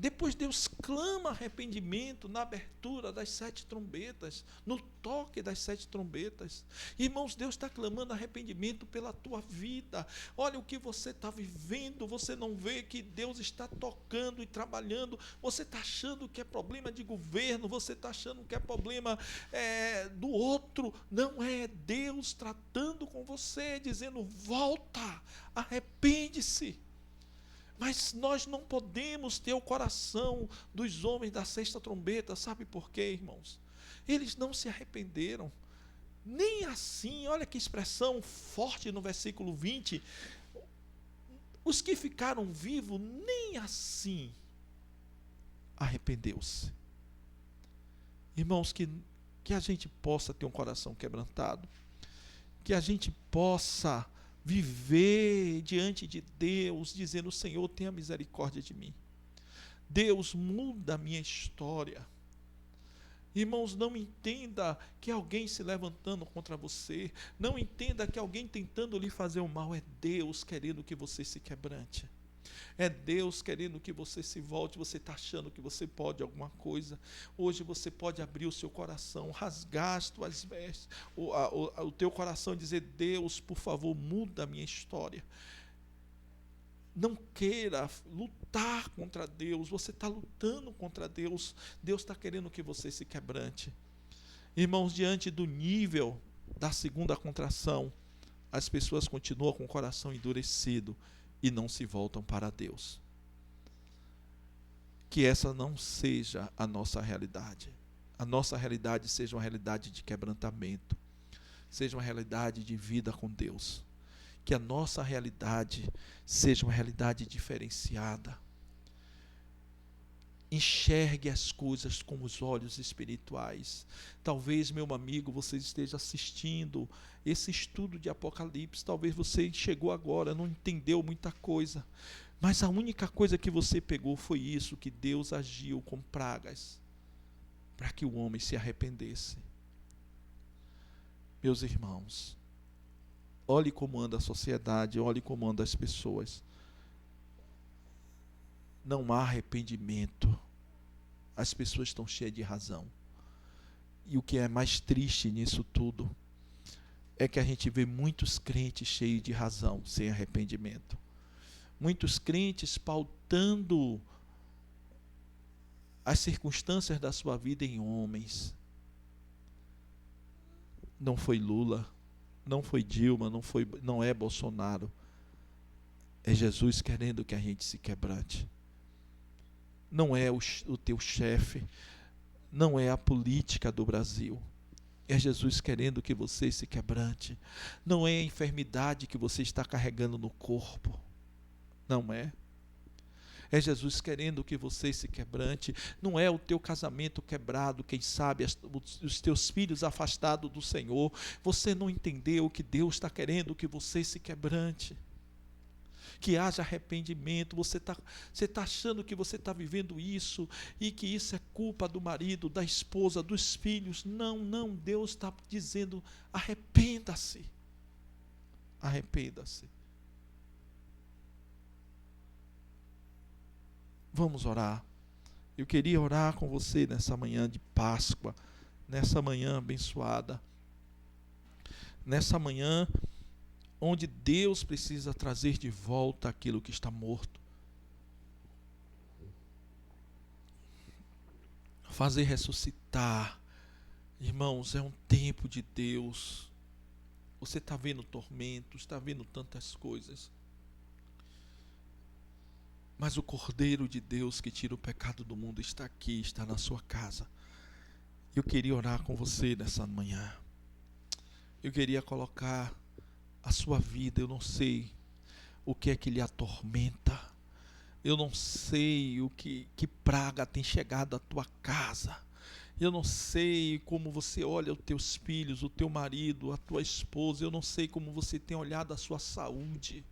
Depois Deus clama arrependimento na abertura das 7 trombetas, no toque das 7 trombetas. Irmãos, Deus está clamando arrependimento pela tua vida. Olha o que você está vivendo, você não vê que Deus está tocando e trabalhando. Você está achando que é problema de governo, você está achando que é problema do outro. Não é Deus tratando com você, dizendo: volta, arrepende-se. Mas nós não podemos ter o coração dos homens da 6ª trombeta. Sabe por quê, irmãos? Eles não se arrependeram. Nem assim, olha que expressão forte no versículo 20. Os que ficaram vivos, nem assim arrependeu-se. Irmãos, que a gente possa ter um coração quebrantado. Que a gente possa viver diante de Deus, dizendo: Senhor, tenha misericórdia de mim. Deus, muda a minha história. Irmãos, não entenda que alguém se levantando contra você, não entenda que alguém tentando lhe fazer o mal. É Deus querendo que você se quebrante. É Deus querendo que você se volte. Você está achando que você pode alguma coisa. Hoje você pode abrir o seu coração, rasgar as tuas vestes, o teu coração, e dizer: Deus, por favor, muda a minha história. Não queira lutar contra Deus. Você está lutando contra Deus. Deus está querendo que você se quebrante. Irmãos, diante do nível da 2ª contração, as pessoas continuam com o coração endurecido e não se voltam para Deus. Que essa não seja a nossa realidade. A nossa realidade seja uma realidade de quebrantamento, seja uma realidade de vida com Deus. Que a nossa realidade seja uma realidade diferenciada. Enxergue as coisas com os olhos espirituais. Talvez, meu amigo, você esteja assistindo esse estudo de Apocalipse. Talvez você chegou agora, não entendeu muita coisa. Mas a única coisa que você pegou foi isso: que Deus agiu com pragas para que o homem se arrependesse. Meus irmãos, olhe como anda a sociedade, olhe como andam as pessoas. Não há arrependimento. As pessoas estão cheias de razão. E o que é mais triste nisso tudo é que a gente vê muitos crentes cheios de razão, sem arrependimento. Muitos crentes pautando as circunstâncias da sua vida em homens. Não foi Lula, não foi Dilma, não é Bolsonaro. É Jesus querendo que a gente se quebrante. Não é o teu chefe, não é a política do Brasil. É Jesus querendo que você se quebrante. Não é a enfermidade que você está carregando no corpo. Não é. É Jesus querendo que você se quebrante. Não é o teu casamento quebrado, quem sabe os teus filhos afastados do Senhor. Você não entendeu que Deus está querendo que você se quebrante. Que haja arrependimento. Você está achando que você está vivendo isso e que isso é culpa do marido, da esposa, dos filhos. Não, Deus está dizendo: arrependa-se. Arrependa-se. Vamos orar. Eu queria orar com você nessa manhã de Páscoa, nessa manhã abençoada, nessa manhã onde Deus precisa trazer de volta aquilo que está morto, fazer ressuscitar. Irmãos, é um tempo de Deus. Você está vendo tormentos, está vendo tantas coisas, mas o Cordeiro de Deus que tira o pecado do mundo está aqui, está na sua casa. Eu queria orar com você nessa manhã. Eu queria colocar a sua vida. Eu não sei o que é que lhe atormenta. Eu não sei que praga tem chegado à tua casa. Eu não sei como você olha os teus filhos, o teu marido, a tua esposa. Eu não sei como você tem olhado a sua saúde.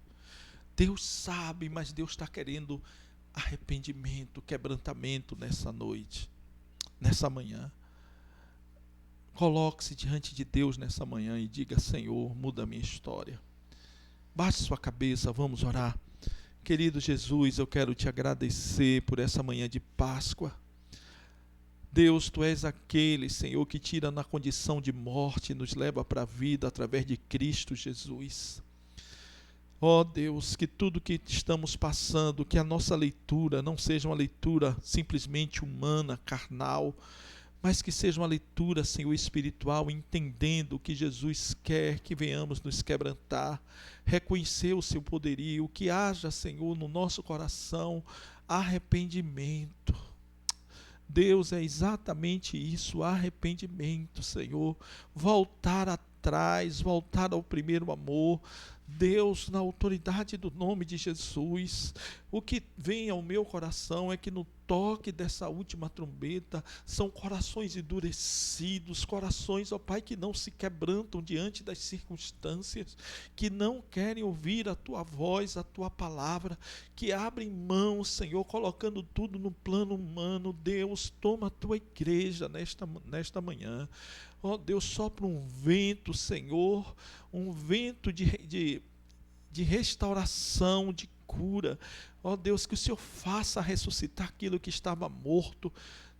Deus sabe, mas Deus está querendo arrependimento, quebrantamento nessa noite, nessa manhã. Coloque-se diante de Deus nessa manhã e diga: Senhor, muda a minha história. Baixe sua cabeça, vamos orar. Querido Jesus, eu quero te agradecer por essa manhã de Páscoa. Deus, Tu és aquele, Senhor, que tira na condição de morte e nos leva para a vida através de Cristo Jesus. Ó Deus, que tudo que estamos passando, que a nossa leitura não seja uma leitura simplesmente humana, carnal, mas que seja uma leitura, Senhor, espiritual, entendendo que Jesus quer que venhamos nos quebrantar, reconhecer o Seu poderio, que haja, Senhor, no nosso coração arrependimento. Deus, é exatamente isso, arrependimento, Senhor, voltar atrás, voltar ao primeiro amor. Deus, na autoridade do nome de Jesus, o que vem ao meu coração é que no toque dessa última trombeta, são corações endurecidos, corações, ó Pai, que não se quebrantam diante das circunstâncias, que não querem ouvir a Tua voz, a Tua palavra, que abrem mão, Senhor, colocando tudo no plano humano. Deus, toma a Tua igreja nesta manhã. Ó Deus, sopra um vento, Senhor, um vento de restauração, de cura. Ó Deus, que o Senhor faça ressuscitar aquilo que estava morto.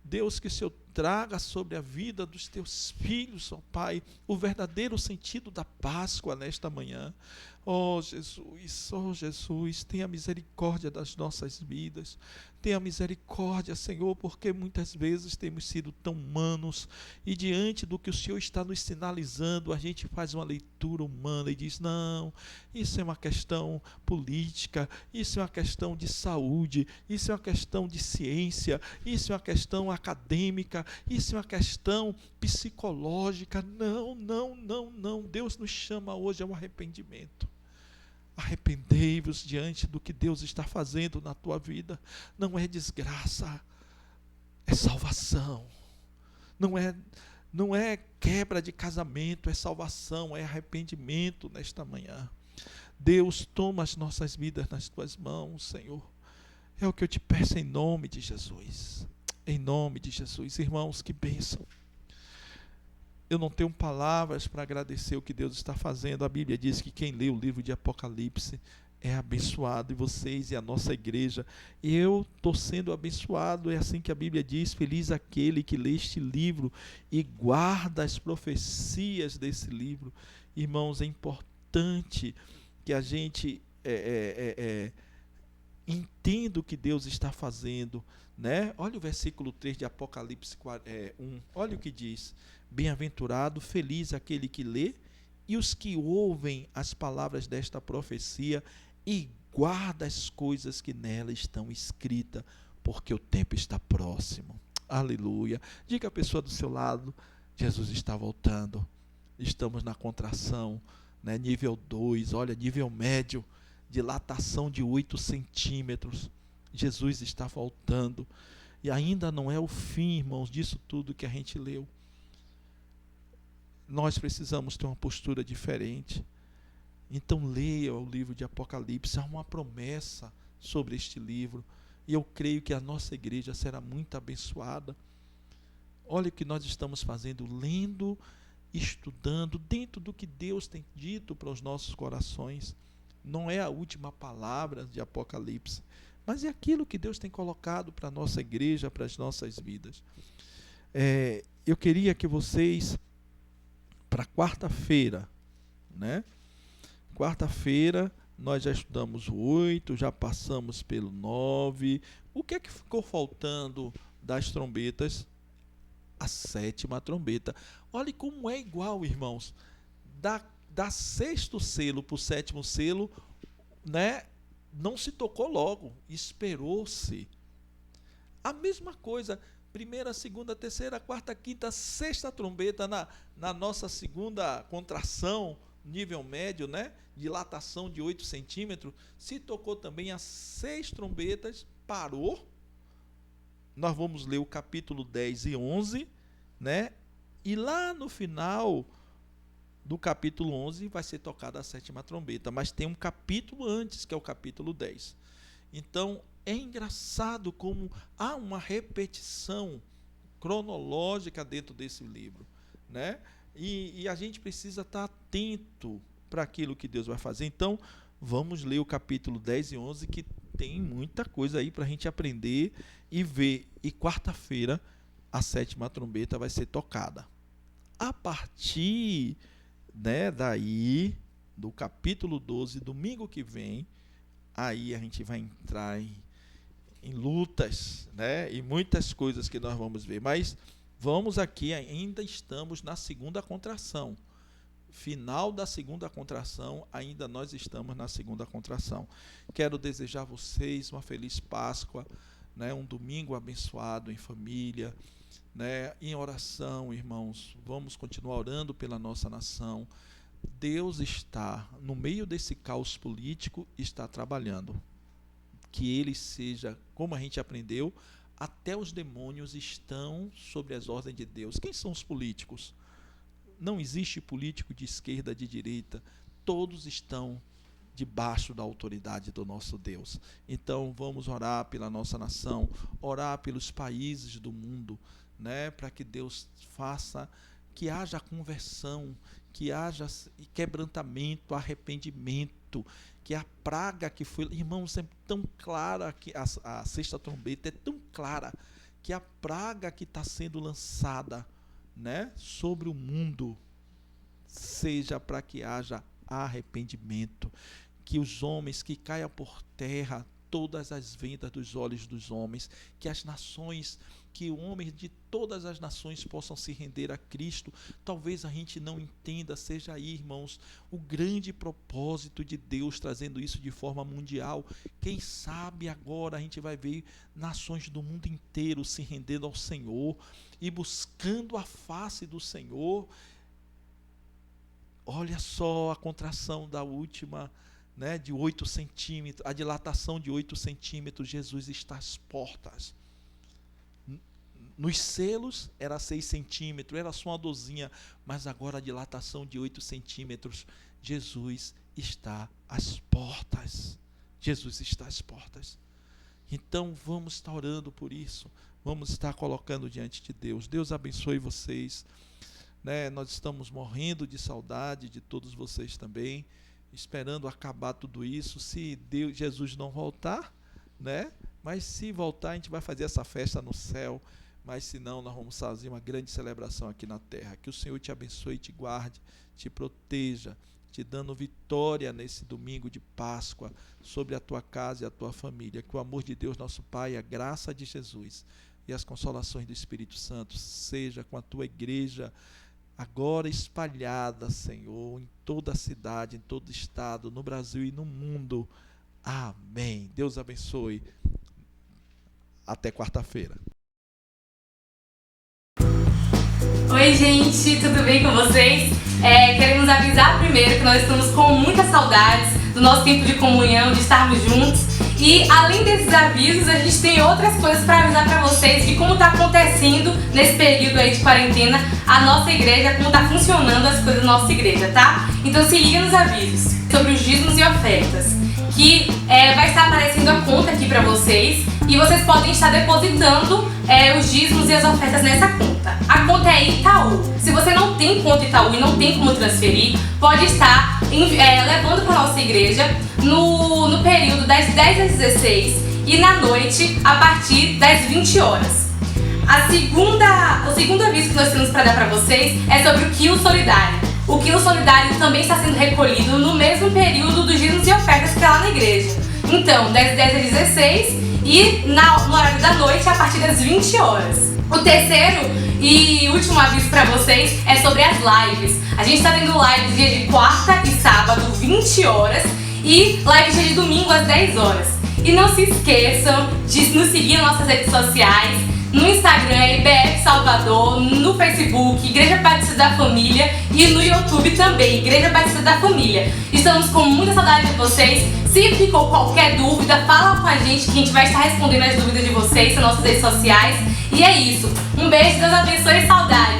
Deus, que o Senhor traga sobre a vida dos Teus filhos, ó Pai, o verdadeiro sentido da Páscoa nesta manhã. Ó Jesus, tenha misericórdia das nossas vidas. Tenha misericórdia, Senhor, porque muitas vezes temos sido tão humanos e diante do que o Senhor está nos sinalizando, a gente faz uma leitura humana e diz, não, isso é uma questão política, isso é uma questão de saúde, isso é uma questão de ciência, isso é uma questão acadêmica, isso é uma questão psicológica. Não. Deus nos chama hoje ao arrependimento. Arrependei-vos diante do que Deus está fazendo na tua vida. Não é desgraça, é salvação. Não é quebra de casamento, é salvação, é arrependimento nesta manhã. Deus, toma as nossas vidas nas tuas mãos, Senhor. É o que eu te peço em nome de Jesus. Em nome de Jesus. Irmãos, que bênção. Eu não tenho palavras para agradecer o que Deus está fazendo. A Bíblia diz que quem lê o livro de Apocalipse é abençoado, e vocês e a nossa igreja. Eu estou sendo abençoado, é assim que a Bíblia diz, feliz aquele que lê este livro e guarda as profecias desse livro. Irmãos, é importante que a gente entenda o que Deus está fazendo, né? Olha o versículo 3 de Apocalipse 1, olha o que diz: bem-aventurado, feliz aquele que lê e os que ouvem as palavras desta profecia e guarda as coisas que nela estão escritas, porque o tempo está próximo. Aleluia. Diga à pessoa do seu lado, Jesus está voltando. Estamos na contração, né? Nível 2, olha, nível médio, dilatação de 8 centímetros. Jesus está voltando. E ainda não é o fim, irmãos, disso tudo que a gente leu. Nós precisamos ter uma postura diferente. Então leia o livro de Apocalipse. Há uma promessa sobre este livro. E eu creio que a nossa igreja será muito abençoada. Olha o que nós estamos fazendo, lendo, estudando, dentro do que Deus tem dito para os nossos corações. Não é a última palavra de Apocalipse, mas é aquilo que Deus tem colocado para a nossa igreja, para as nossas vidas. Eu queria que vocês, para quarta-feira, né? Quarta-feira, nós já estudamos o 8, já passamos pelo 9. O que é que ficou faltando das trombetas? A 7ª trombeta. Olha como é igual, irmãos. Da 6º selo para o 7º selo, né? Não se tocou logo, esperou-se. A mesma coisa, 1ª, 2ª, 3ª, 4ª, 5ª, 6ª trombeta na nossa segunda contração, nível médio, né? Dilatação de 8 centímetros, se tocou também as 6 trombetas, parou. Nós vamos ler o capítulo 10 e 11, né? E lá no final do capítulo 11 vai ser tocada a 7ª trombeta, mas tem um capítulo antes, que é o capítulo 10. Então, é engraçado como há uma repetição cronológica dentro desse livro, né? E a gente precisa estar atento para aquilo que Deus vai fazer. Então, vamos ler o capítulo 10 e 11, que tem muita coisa aí para a gente aprender e ver. E quarta-feira a 7ª trombeta vai ser tocada. A partir, né, daí, do capítulo 12, domingo que vem, aí a gente vai entrar em lutas, né, e muitas coisas que nós vamos ver. Mas vamos aqui, ainda estamos na segunda contração. Final da segunda contração, ainda nós estamos na segunda contração. Quero desejar a vocês uma feliz Páscoa, né, um domingo abençoado em família, né, em oração, irmãos. Vamos continuar orando pela nossa nação. Deus está, no meio desse caos político, está trabalhando. Que ele seja, como a gente aprendeu, até os demônios estão sob as ordens de Deus. Quem são os políticos? Não existe político de esquerda, de direita. Todos estão debaixo da autoridade do nosso Deus. Então vamos orar pela nossa nação, orar pelos países do mundo, né, para que Deus faça que haja conversão, que haja quebrantamento, arrependimento, que a praga que foi, irmãos, é tão clara, que a sexta trombeta é tão clara, que a praga que está sendo lançada, né, sobre o mundo, seja para que haja arrependimento, que os homens, que caia por terra todas as vendas dos olhos dos homens, que as nações, que homens de todas as nações possam se render a Cristo. Talvez a gente não entenda, seja aí, irmãos, o grande propósito de Deus trazendo isso de forma mundial. Quem sabe agora a gente vai ver nações do mundo inteiro se rendendo ao Senhor e buscando a face do Senhor. Olha só a contração da última, né, de 8 centímetros, a dilatação de 8 centímetros, Jesus está às portas. Nos selos era 6 centímetros, era só uma dorzinha, mas agora a dilatação de 8 centímetros, Jesus está às portas. Jesus está às portas. Então vamos estar orando por isso, vamos estar colocando diante de Deus. Deus abençoe vocês, né? Nós estamos morrendo de saudade de todos vocês também, esperando acabar tudo isso, se Deus, Jesus não voltar, né? Mas se voltar, a gente vai fazer essa festa no céu, mas se não, nós vamos fazer uma grande celebração aqui na terra. Que o Senhor te abençoe, te guarde, te proteja, te dando vitória nesse domingo de Páscoa sobre a tua casa e a tua família. Que o amor de Deus, nosso Pai, a graça de Jesus e as consolações do Espírito Santo seja com a tua igreja agora espalhada, Senhor, em toda a cidade, em todo o estado, no Brasil e no mundo. Amém. Deus abençoe. Até quarta-feira. Oi, gente, tudo bem com vocês? Queremos avisar primeiro que nós estamos com muitas saudades do nosso tempo de comunhão, de estarmos juntos. E além desses avisos, a gente tem outras coisas para avisar para vocês de como está acontecendo nesse período aí de quarentena a nossa igreja, como está funcionando as coisas da nossa igreja, tá? Então se liga nos avisos sobre os dízimos e ofertas, que vai estar aparecendo a conta aqui para vocês e vocês podem estar depositando os dízimos e as ofertas nessa conta. A conta é Itaú. Se você não tem conta Itaú e não tem como transferir, pode estar levando para a nossa igreja no período das 10 às 16 e na noite a partir das 20 horas. O segundo aviso que nós temos para dar para vocês é sobre o quilo solidário. O quilo solidário também está sendo recolhido no mesmo período dos dízimos e ofertas que está lá na igreja. Então, das 10 às 16 e no horário da noite a partir das 20 horas. O terceiro e último aviso para vocês é sobre as lives. A gente está tendo lives dia de quarta e sábado, 20 horas, e live dia de domingo às 10 horas. E não se esqueçam de nos seguir nas nossas redes sociais, no Instagram é IBF Salvador, no Facebook Igreja Batista da Família e no YouTube também, Igreja Batista da Família. Estamos com muita saudade de vocês. Se ficou qualquer dúvida, fala com a gente que a gente vai estar respondendo as dúvidas de vocês nas nossas redes sociais. E é isso. Um beijo, Deus abençoe e saudade.